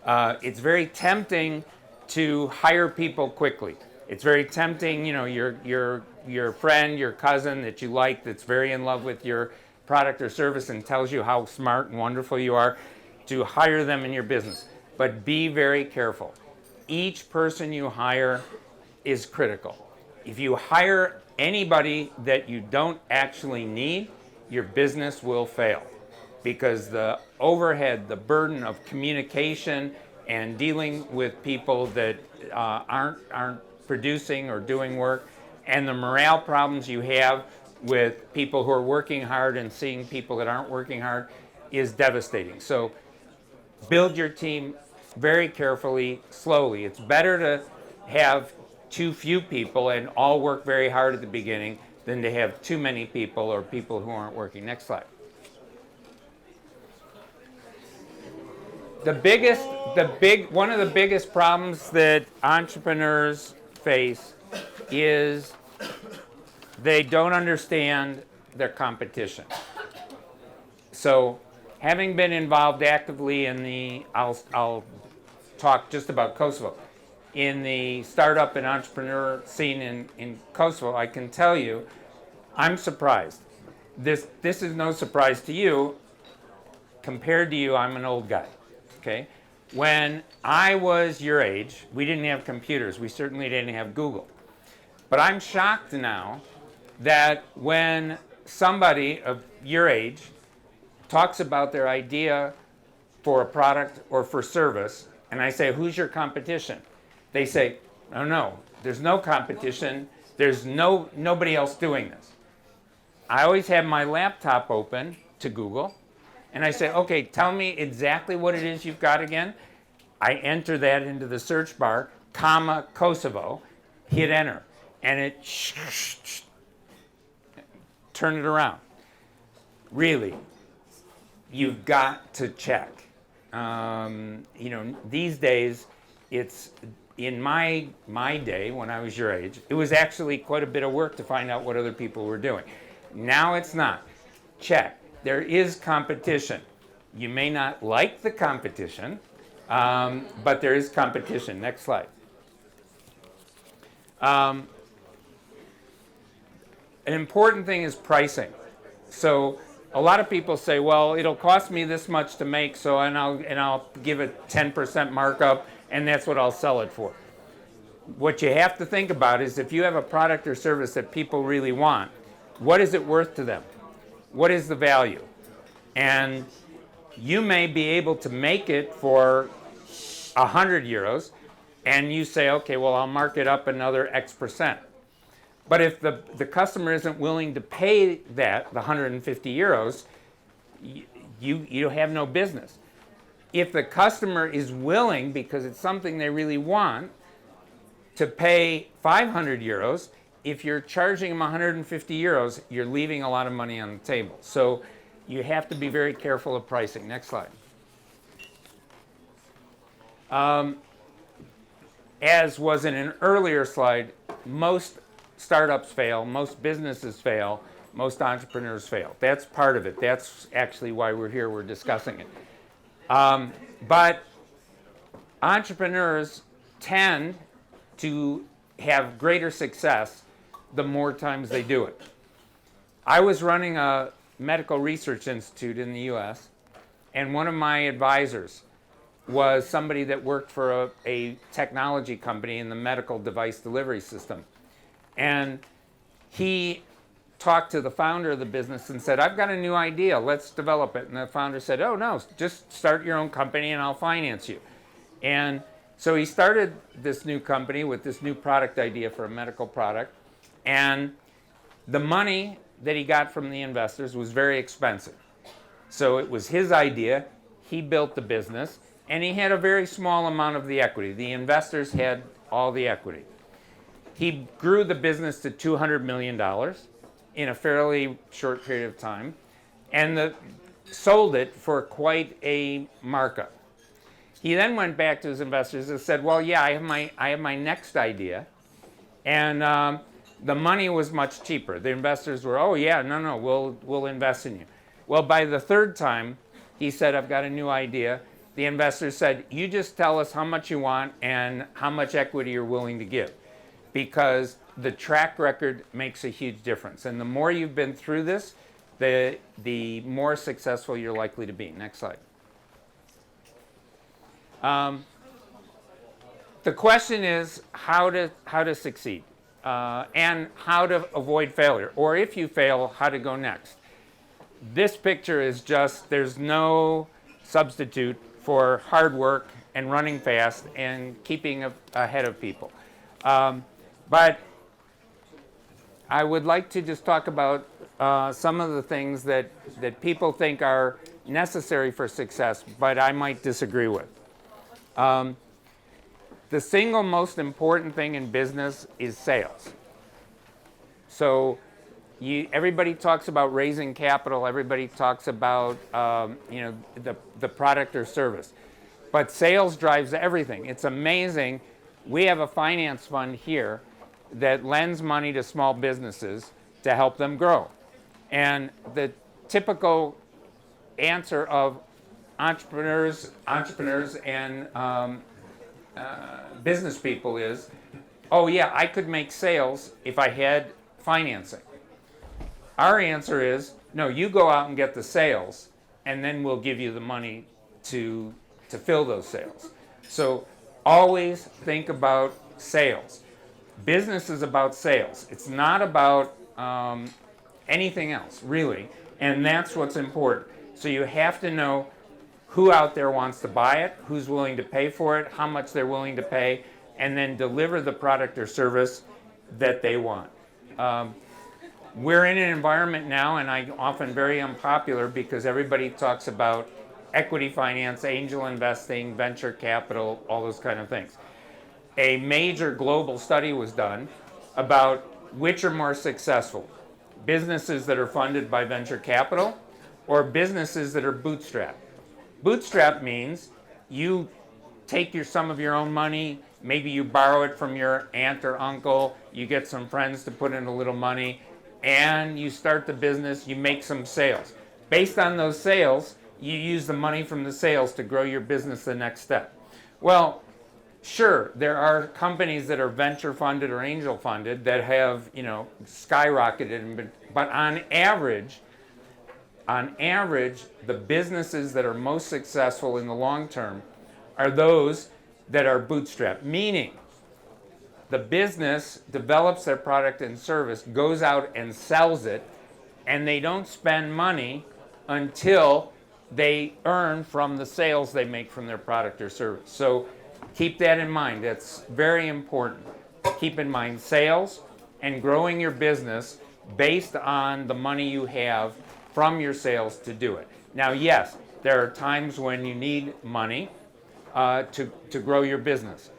S9: It's very tempting to hire people quickly. It's very tempting, you know, your friend, your cousin that you like, that's very in love with your product or service and tells you how smart and wonderful you are, to hire them in your business. But be very careful. Each person you hire is critical. If you hire anybody that you don't actually need, your business will fail, because the overhead, the burden of communication and dealing with people that aren't producing or doing work, and the morale problems you have with people who are working hard and seeing people that aren't working hard is devastating. So build your team very carefully, slowly. It's better to have too few people and all work very hard at the beginning than to have too many people or people who aren't working. Next slide. One of the biggest problems that entrepreneurs face is they don't understand their competition. So, having been involved actively in the, I'll talk just about Kosovo, in the startup and entrepreneur scene in Kosovo, I can tell you, I'm surprised. This is no surprise to you. Compared to you, I'm an old guy. Okay? When I was your age, we didn't have computers. We certainly didn't have Google. But I'm shocked now that when somebody of your age talks about their idea for a product or for service, and I say, who's your competition? They say, oh no, there's no competition. There's nobody else doing this. I always have my laptop open to Google, and I say, okay, tell me exactly what it is you've got again. I enter that into the search bar, comma, Kosovo, hit enter, and it turn it around. Really, you've got to check. These days, it's in my day when I was your age, it was actually quite a bit of work to find out what other people were doing. Now it's not. Check. There is competition. You may not like the competition, but there is competition. Next slide. An important thing is pricing. So a lot of people say, well, it'll cost me this much to make, so and I'll give a 10% markup, and that's what I'll sell it for. What you have to think about is, if you have a product or service that people really want, what is it worth to them? What is the value? And you may be able to make it for 100 euros, and you say, okay, well, I'll mark it up another X percent. But if the customer isn't willing to pay that, the 150 euros, you have no business. If the customer is willing, because it's something they really want, to pay 500 euros, if you're charging them 150 euros, you're leaving a lot of money on the table. So you have to be very careful of pricing. Next slide. As was in an earlier slide, most startups fail, most businesses fail, most entrepreneurs fail. That's part of it. That's actually why we're here, we're discussing it. But entrepreneurs tend to have greater success the more times they do it. I was running a medical research institute in the US, and one of my advisors was somebody that worked for a technology company in the medical device delivery system. And he talked to the founder of the business and said, I've got a new idea, let's develop it. And the founder said, oh no, just start your own company and I'll finance you. And so he started this new company with this new product idea for a medical product. And the money that he got from the investors was very expensive. So it was his idea, he built the business, and he had a very small amount of the equity. The investors had all the equity. He grew the business to $200 million in a fairly short period of time, and sold it for quite a markup. He then went back to his investors and said, well, yeah, I have my next idea, and the money was much cheaper. The investors were, oh yeah, no, we'll invest in you. Well, by the third time, he said, I've got a new idea. The investors said, you just tell us how much you want and how much equity you're willing to give, because the track record makes a huge difference. And the more you've been through this, the more successful you're likely to be. Next slide. The question is how to succeed and how to avoid failure, or if you fail, how to go next. This picture is just, there's no substitute for hard work and running fast and keeping ahead of people. But I would like to just talk about some of the things that people think are necessary for success, but I might disagree with. The single most important thing in business is sales. So everybody talks about raising capital, everybody talks about the product or service, but sales drives everything. It's amazing. We have a finance fund here that lends money to small businesses to help them grow. And the typical answer of entrepreneurs and business people is, oh yeah, I could make sales if I had financing. Our answer is, no, you go out and get the sales, and then we'll give you the money to fill those sales. So always think about sales. Business is about sales. It's not about anything else, really, and that's what's important. So you have to know who out there wants to buy it, who's willing to pay for it, how much they're willing to pay, and then deliver the product or service that they want. We're in an environment now, and I'm often very unpopular because everybody talks about equity finance, angel investing, venture capital, all those kind of things. A major global study was done about which are more successful, businesses that are funded by venture capital or businesses that are bootstrapped. Bootstrap means you take some of your own money, maybe you borrow it from your aunt or uncle, you get some friends to put in a little money, and you start the business, you make some sales. Based on those sales, you use the money from the sales to grow your business the next step. Well, sure, there are companies that are venture funded or angel funded that have, skyrocketed, but on average, the businesses that are most successful in the long term are those that are bootstrapped, meaning the business develops their product and service, goes out and sells it, and they don't spend money until they earn from the sales they make from their product or service. So keep that in mind. That's very important. Keep in mind sales and growing your business based on the money you have from your sales to do it. Now, yes, there are times when you need money to grow your business.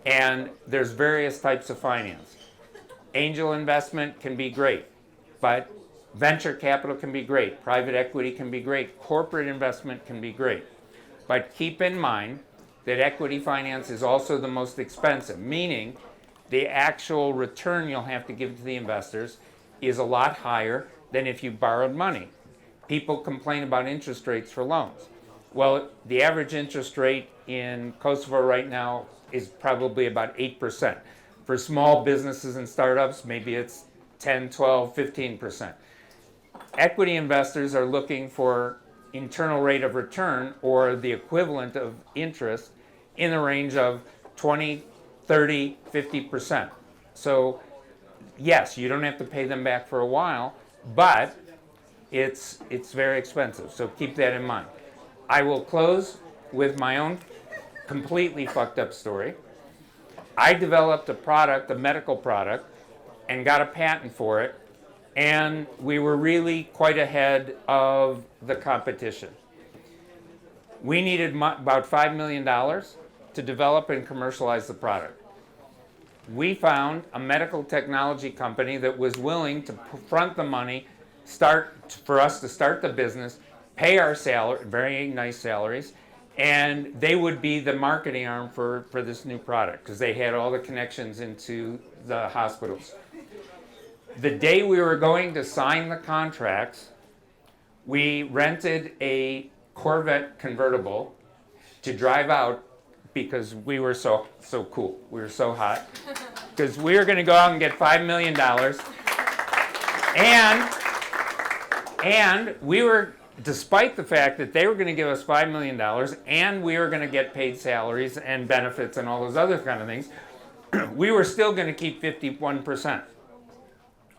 S9: And there's various types of finance. Angel investment can be great, but venture capital can be great. Private equity can be great. Corporate investment can be great. But keep in mind that equity finance is also the most expensive, meaning the actual return you'll have to give to the investors is a lot higher than if you borrowed money. People complain about interest rates for loans. Well, the average interest rate in Kosovo right now is probably about 8%. For small businesses and startups, maybe it's 10, 12, 15%. Equity investors are looking for internal rate of return or the equivalent of interest in the range of 20, 30, 50%. So yes, you don't have to pay them back for a while, but it's very expensive. So keep that in mind. I will close with my own completely fucked up story. I developed a product, a medical product, and got a patent for it, and we were really quite ahead of the competition. We needed about $5 million to develop and commercialize the product. We found a medical technology company that was willing to front the money, for us to start the business, pay our salary, very nice salaries, and they would be the marketing arm for this new product because they had all the connections into the hospitals. The day we were going to sign the contracts, we rented a Corvette convertible to drive out because we were so cool. We were so hot. Because we were going to go out and get $5 million. And we were, despite the fact that they were going to give us $5 million and we were going to get paid salaries and benefits and all those other kind of things, we were still going to keep 51%.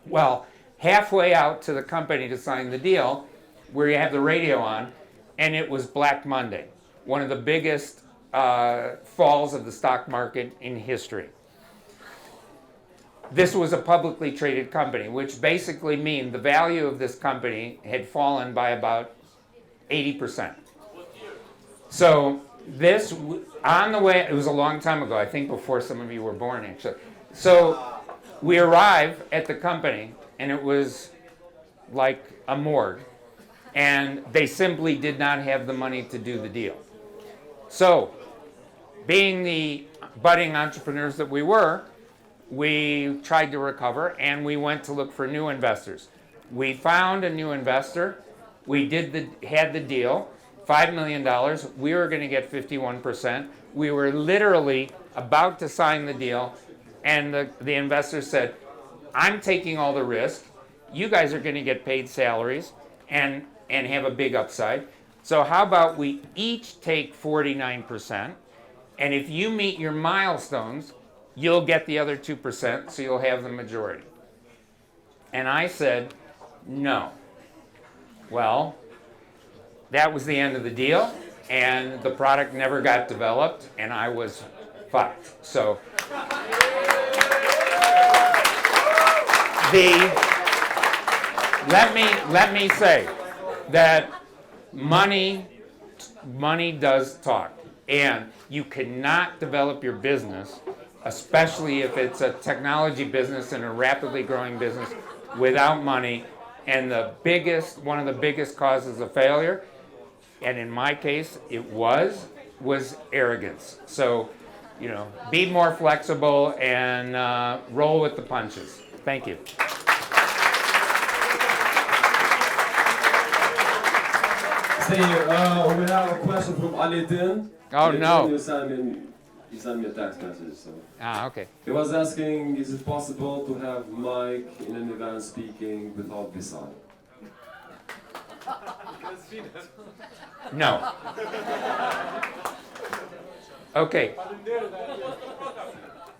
S9: Well, halfway out to the company to sign the deal, where you have the radio on, and it was Black Monday, one of the biggest falls of the stock market in history. This was a publicly traded company, which basically means the value of this company had fallen by about 80%. So this, on the way, it was a long time ago, I think before some of you were born actually. So we arrive at the company and it was like a morgue. And they simply did not have the money to do the deal. So, being the budding entrepreneurs that we were, we tried to recover and we went to look for new investors. We found a new investor. We had the deal, $5 million. We were going to get 51%. We were literally about to sign the deal, and the investor said, I'm taking all the risk. You guys are going to get paid salaries and have a big upside. So how about we each take 49%, and if you meet your milestones, you'll get the other 2%, so you'll have the majority. And I said, no. Well, that was the end of the deal, and the product never got developed, and I was fucked. So let me say that money does talk, and you cannot develop your business, especially if it's a technology business and a rapidly growing business, without money. And one of the biggest causes of failure, and in my case it was arrogance. So, be more flexible and roll with the punches. Thank you.
S2: We have a question from Alidin.
S9: Oh, no.
S2: He sent me a text message. So.
S9: Okay.
S2: He was asking, is it possible to have Mike in an event speaking without Visar?
S9: No. Okay.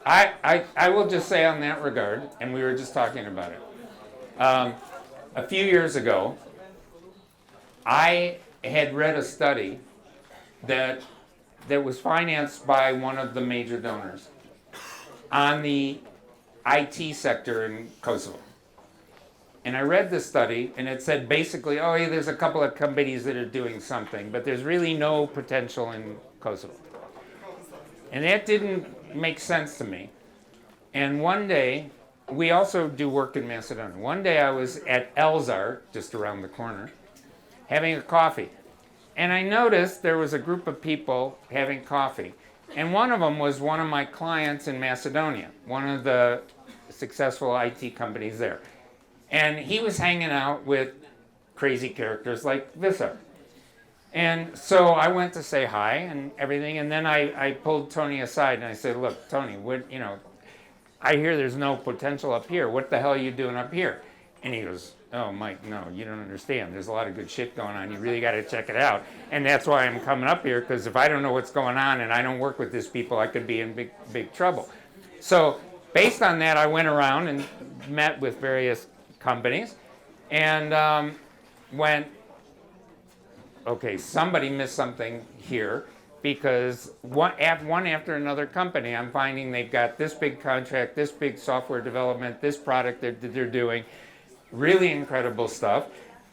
S9: I will just say on that regard, and we were just talking about it. A few years ago, I had read a study that was financed by one of the major donors on the IT sector in Kosovo. And I read this study, and it said basically, oh, yeah, there's a couple of companies that are doing something, but there's really no potential in Kosovo. And that didn't make sense to me. And one day, we also do work in Macedonia. One day I was at Elzar, just around the corner, having a coffee. And I noticed there was a group of people having coffee. And one of them was one of my clients in Macedonia, one of the successful IT companies there. And he was hanging out with crazy characters like Visar. And so I went to say hi and everything, and then I pulled Tony aside and I said, look, Tony, I hear there's no potential up here. What the hell are you doing up here? And he goes, oh, Mike, no, you don't understand. There's a lot of good shit going on. You really got to check it out. And that's why I'm coming up here, because if I don't know what's going on and I don't work with these people, I could be in big, big trouble. So based on that, I went around and met with various companies and went, okay, somebody missed something here, because one after another company, I'm finding they've got this big contract, this big software development, this product that they're doing, really incredible stuff.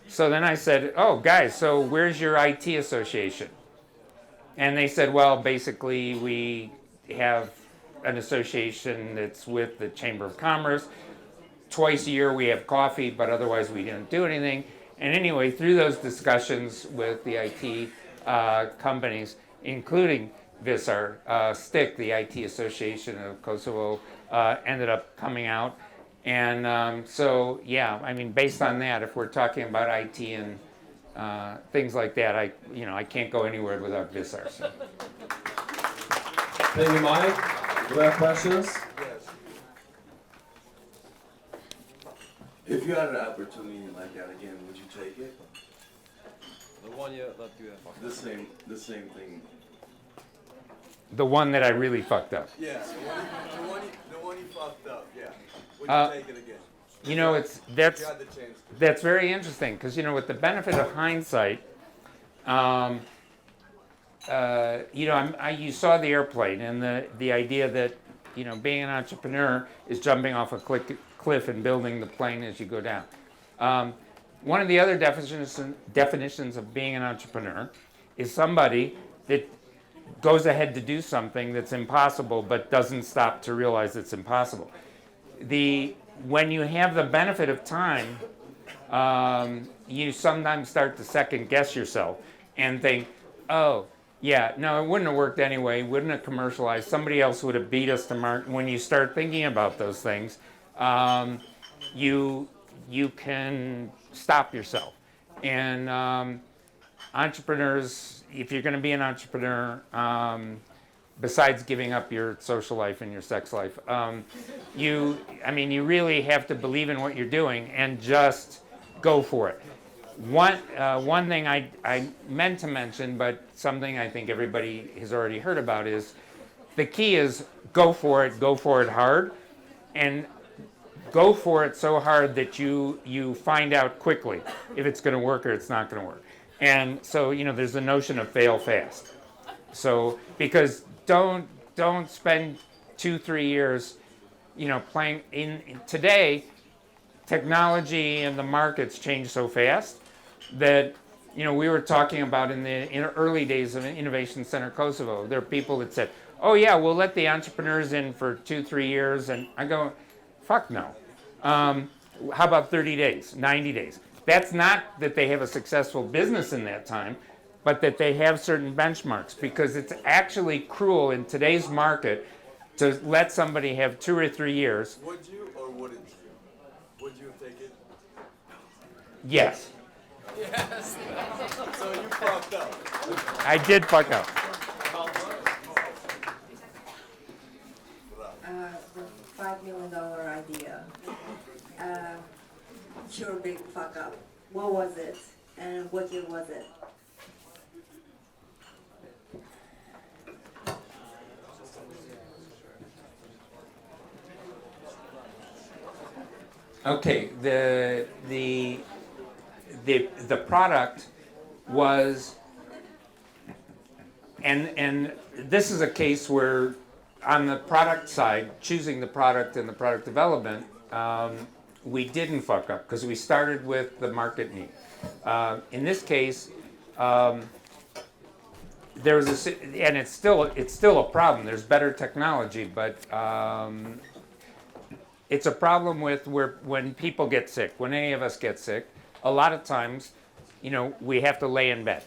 S9: So then I said, oh, guys, so where's your IT association? And they said, well, basically, we have an association that's with the Chamber of Commerce. Twice a year we have coffee, but otherwise we don't do anything. And anyway, through those discussions with the IT companies, including Visar, STIC, the IT Association of Kosovo, ended up coming out. And so, yeah, I mean, based on that, if we're talking about IT and things like that, I can't go anywhere without Visar. So.
S2: Thank you, Mike. Do we have questions?
S10: Yes. If you had an opportunity like that again, would you take it?
S2: The one year that you have.
S10: The same thing.
S9: The one that I really fucked up.
S10: Yeah, the one you fucked up. Yeah. Would you take it again?
S9: You know,
S10: If you had the chance to.
S9: that's very interesting, because with the benefit of hindsight, you saw the airplane and the idea that being an entrepreneur is jumping off a cliff and building the plane as you go down. One of the other definitions of being an entrepreneur is somebody that goes ahead to do something that's impossible but doesn't stop to realize it's impossible. When you have the benefit of time, you sometimes start to second guess yourself and think, oh, yeah, no, it wouldn't have worked anyway, wouldn't have commercialized, somebody else would have beat us to market. When you start thinking about those things, you can stop yourself. And entrepreneurs, if you're going to be an entrepreneur, besides giving up your social life and your sex life, you really have to believe in what you're doing and just go for it. One thing I meant to mention, but something I think everybody has already heard about, is the key is go for it hard, and go for it so hard that you find out quickly if it's going to work or it's not going to work. And so, there's the notion of fail fast. So, because don't spend 2-3 years, playing in today, technology and the markets change so fast that, we were talking about in the early days of Innovation Centre Kosovo, there are people that said, oh yeah, we'll let the entrepreneurs in for 2-3 years. And I go, fuck no. How about 30 days, 90 days? That's not that they have a successful business in that time, but that they have certain benchmarks, because it's actually cruel in today's market to let somebody have 2 or 3 years.
S10: Would you or wouldn't you? Would you take it?
S9: Yes.
S10: Yes. So you fucked up.
S9: I did fuck up.
S4: The $5 million idea. Your big fuck up. What was it? And what year was it?
S9: Okay, the product was, and this is a case where on the product side, choosing the product and the product development, we didn't fuck up because we started with the market need. In this case, there was and it's still a problem. There's better technology, but it's a problem with when people get sick. When any of us get sick, a lot of times, we have to lay in bed,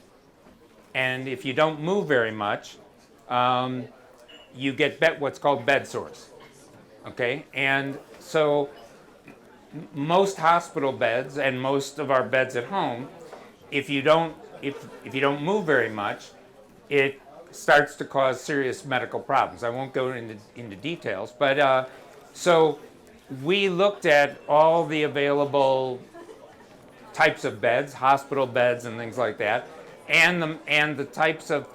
S9: and if you don't move very much, you get what's called bed sores. Okay, and so most hospital beds and most of our beds at home, if you don't if you don't move very much, it starts to cause serious medical problems. I won't go into details, but so we looked at all the available types of beds, hospital beds and things like that, and the types of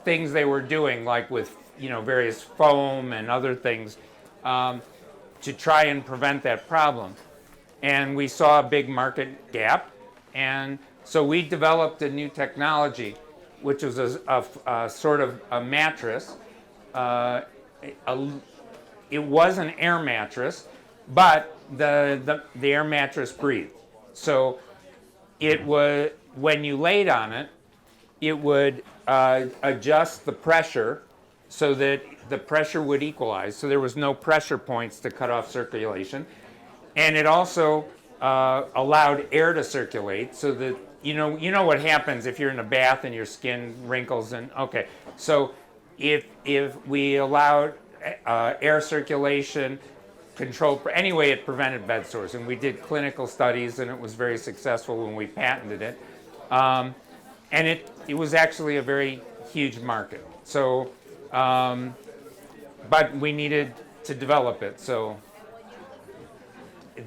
S9: things they were doing, like with various foam and other things, to try and prevent that problem. And we saw a big market gap, and so we developed a new technology, which was a sort of a mattress. It was an air mattress, but the air mattress breathed. So it was, when you laid on it, it would adjust the pressure so that the pressure would equalize. So there was no pressure points to cut off circulation. And it also allowed air to circulate so that, you know what happens if you're in a bath and your skin wrinkles and, okay. So if we allowed air circulation, anyway, it prevented bed sores. And we did clinical studies, and it was very successful when we patented it. And it was actually a very huge market. So, but we needed to develop it. So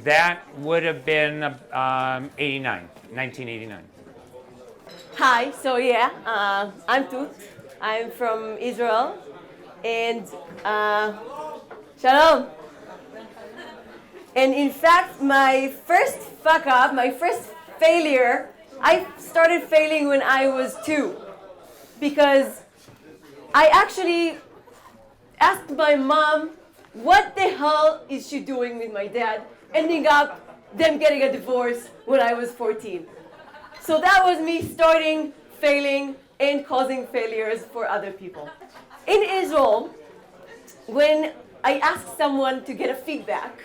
S9: that would have been 1989.
S11: Hi, so yeah, I'm Toot. I'm from Israel. And shalom. And in fact, my first fuck up, my first failure, I started failing when I was 2. Because I actually asked my mom, what the hell is she doing with my dad? Ending up them getting a divorce when I was 14. So that was me starting failing and causing failures for other people. In Israel, when I ask someone to get a feedback,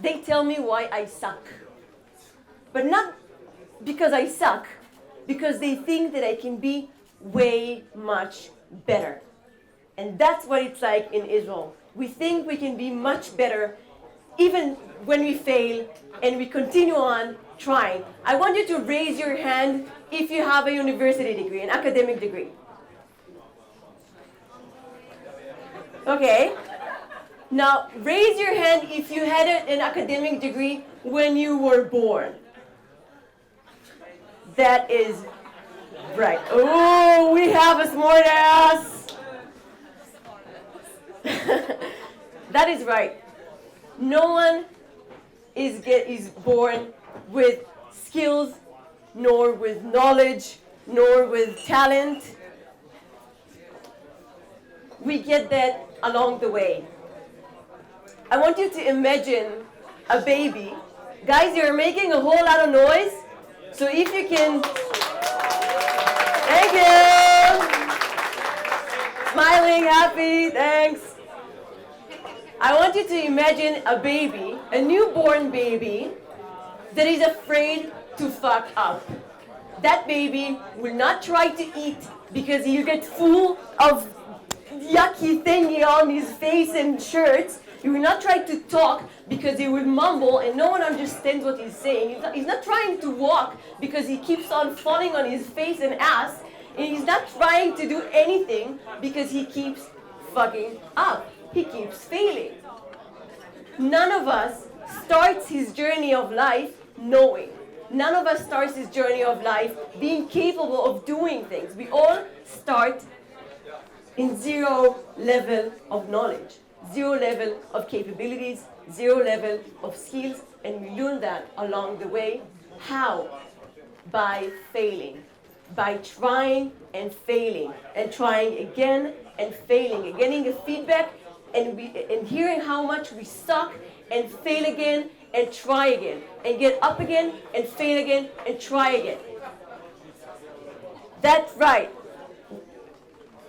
S11: they tell me why I suck. But not because I suck, because they think that I can be way much better. And that's what it's like in Israel. We think we can be much better even when we fail, and we continue on trying. I want you to raise your hand if you have a university degree, an academic degree. Okay. Now, raise your hand if you had an academic degree when you were born. That is right. Oh, we have a smart ass. That is right. No one is born with skills, nor with knowledge, nor with talent. We get that along the way. I want you to imagine a baby. Guys, you're making a whole lot of noise. So if you can, thank you. Smiling, happy, thanks. I want you to imagine a baby, a newborn baby, that is afraid to fuck up. That baby will not try to eat because he'll get full of yucky thingy on his face and shirts. He will not try to talk because he will mumble and no one understands what he's saying. He's not trying to walk because he keeps on falling on his face and ass. And he's not trying to do anything because he keeps fucking up. He keeps failing. None of us starts his journey of life knowing. None of us starts his journey of life being capable of doing things. We all start in 0 level of knowledge, 0 level of capabilities, 0 level of skills, and we learn that along the way. How? By failing, by trying and failing, and trying again and failing, and getting a feedback, and hearing how much we suck, and fail again, and try again, and get up again, and fail again, and try again. That's right.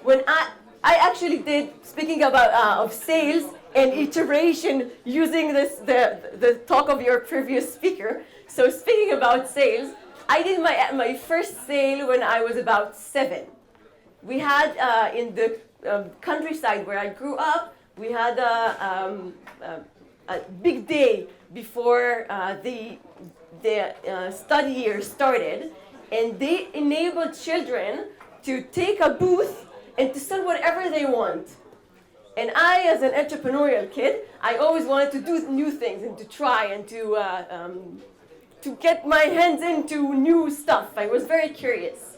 S11: When I actually did, speaking about of sales and iteration, using the talk of your previous speaker. So speaking about sales, I did my first sale when I was about 7. We had in the countryside where I grew up, we had a big day before the study year started, and they enable children to take a booth and to sell whatever they want. And I, as an entrepreneurial kid, I always wanted to do new things and to try and to get my hands into new stuff. I was very curious.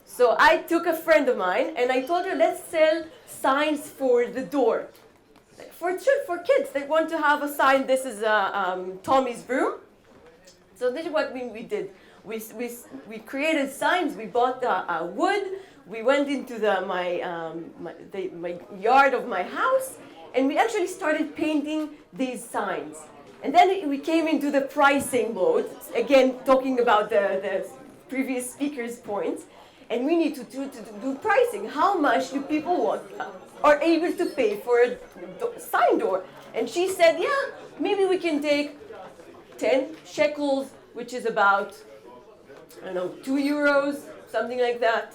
S11: So I took a friend of mine and I told her, let's sell signs for the door. For kids, they want to have a sign, this is Tommy's room. So this is what we did. We created signs, we bought wood, we went into my yard of my house, and we actually started painting these signs. And then we came into the pricing mode, again talking about the previous speaker's points, and we need to do pricing. How much do people are able to pay for a sign door? And she said, yeah, maybe we can take 10 shekels, which is about, I don't know, 2 euros, something like that.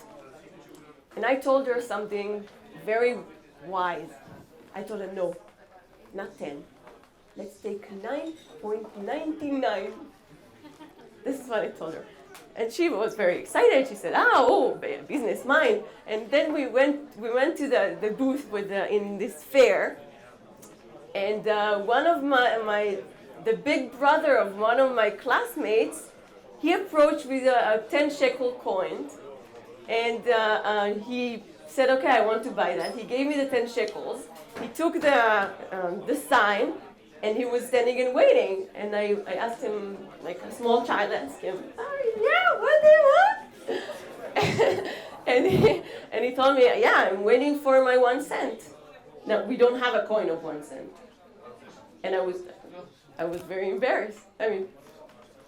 S11: And I told her something very wise. I told her, no, not 10. Let's take 9.99. This is what I told her. And she was very excited. She said, business mind. And then we went to the booth in this fair. And one of the big brother of one of my classmates, he approached with a 10 shekel coin. And he said, okay, I want to buy that. He gave me the 10 shekels. He took the sign, and he was standing and waiting. And I asked him, like a small child asked him, yeah, what do you want? and he told me, yeah, I'm waiting for my 1 cent. Now, we don't have a coin of 1 cent. And I was very embarrassed. I mean,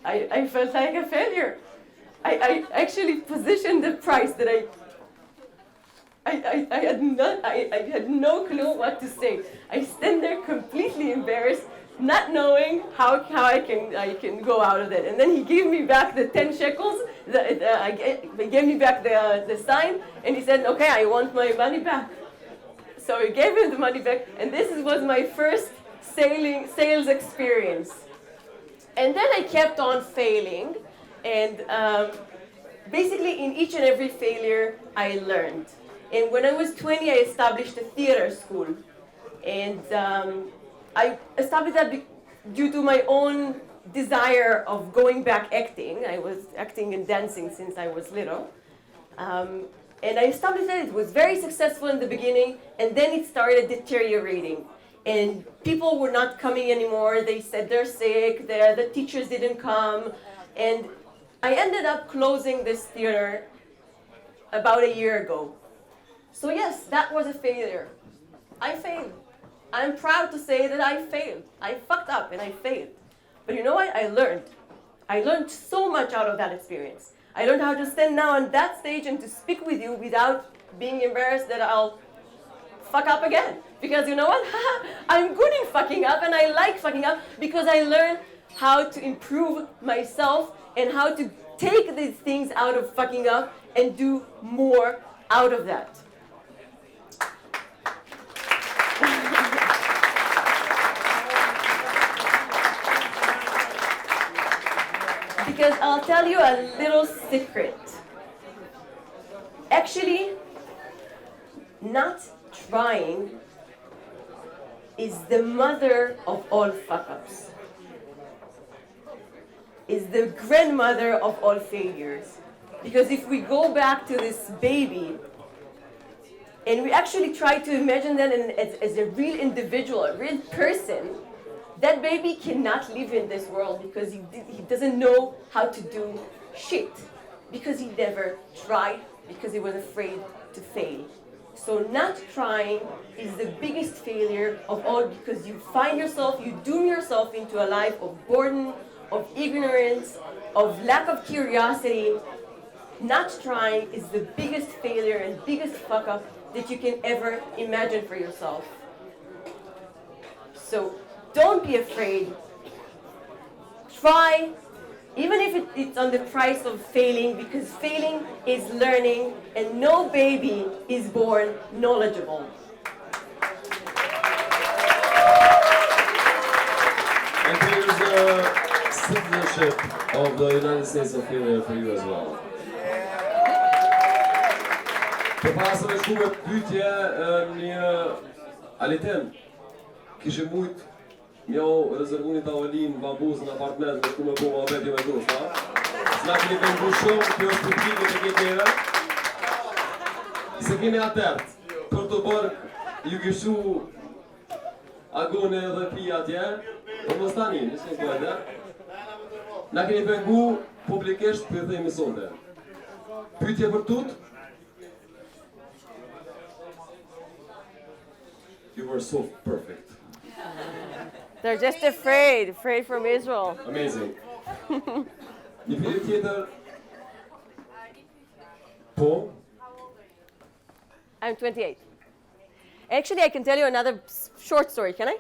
S11: I felt like a failure. I actually positioned the price that I had no clue what to say. I stand there completely embarrassed, not knowing how I can go out of it. And then he gave me back the 10 shekels. He gave me back the sign, and he said, okay, I want my money back. So he gave me the money back, and this was my first sales experience. And then I kept on failing. And basically, in each and every failure, I learned. And when I was 20, I established a theater school. And I established that due to my own desire of going back acting. I was acting and dancing since I was little. And I established that it was very successful in the beginning, and then it started deteriorating. And people were not coming anymore. They said they're sick, the teachers didn't come. And I ended up closing this theater about a year ago. So yes, that was a failure. I failed. I'm proud to say that I failed. I fucked up and I failed. But you know what? I learned. I learned so much out of that experience. I learned how to stand now on that stage and to speak with you without being embarrassed that I'll fuck up again. Because you know what? I'm good in fucking up, and I like fucking up because I learned how to improve myself and how to take these things out of fucking up and do more out of that. Because I'll tell you a little secret. Actually, not trying is the mother of all fuck-ups. Is the grandmother of all failures. Because if we go back to this baby, and we actually try to imagine that as a real individual, a real person, that baby cannot live in this world because he doesn't know how to do shit. Because he never tried, because he was afraid to fail. So not trying is the biggest failure of all, because you find yourself, you doom yourself into a life of boredom, of ignorance, of lack of curiosity. Not trying is the biggest failure and biggest fuck up that you can ever imagine for yourself. So don't be afraid. Try, even if it's on the price of failing, because failing is learning, and no baby is born knowledgeable.
S2: And here's the citizenship of the United States of Failure for you as well. Për pasë me shku me pyetje një alitem, kishe mujt mjau rezervunit avalin bambuz në apartment me shku me po ma vetja me dush, ha? S'na keni vendu shumë, kjo është publike të kjetjeve. Se keni atert, për të bërë ju kishu agone dhe pija atje, o mos tani, nëse në kojde. Na keni vendu publikisht për të emisonte. Pyetje për Toot. You were so perfect.
S11: They're just afraid from Israel.
S2: Amazing. Një pyetje tjetër. Po?
S11: I'm 28. Actually, I can tell you another short story, can I?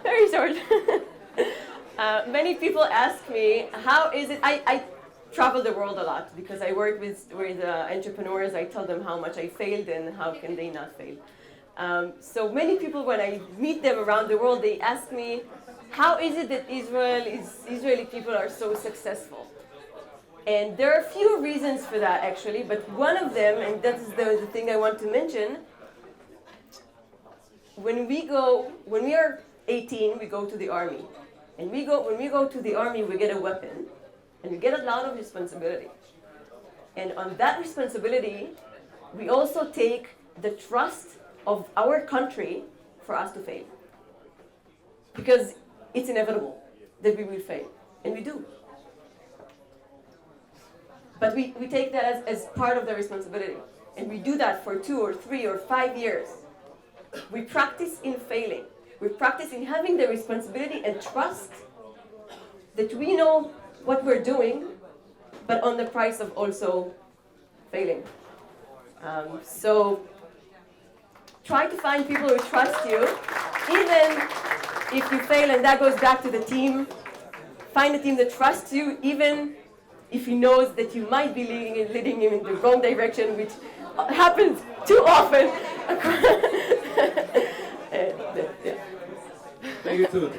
S11: Very short. Many people ask me, how is it, I travel the world a lot because I work with entrepreneurs. I tell them how much I failed and how can they not fail. So many people, when I meet them around the world, they ask me, how is it that Israeli people are so successful? And there are a few reasons for that, actually, but one of them, and that is the thing I want to mention, when we are 18, we go to the army. And when we go to the army, we get a weapon, and we get a lot of responsibility. And on that responsibility, we also take the trust of our country for us to fail. Because it's inevitable that we will fail, and we do. But we take that as part of the responsibility. And we do that for 2 or 3 or 5 years. We practice in failing. We practice in having the responsibility and trust that we know what we're doing, but on the price of also failing. So try to find people who trust you, even if you fail, and that goes back to the team. Find a team that trusts you, even if he knows that you might be leading him in the wrong direction, which happens too often.
S2: Thank you, Toot.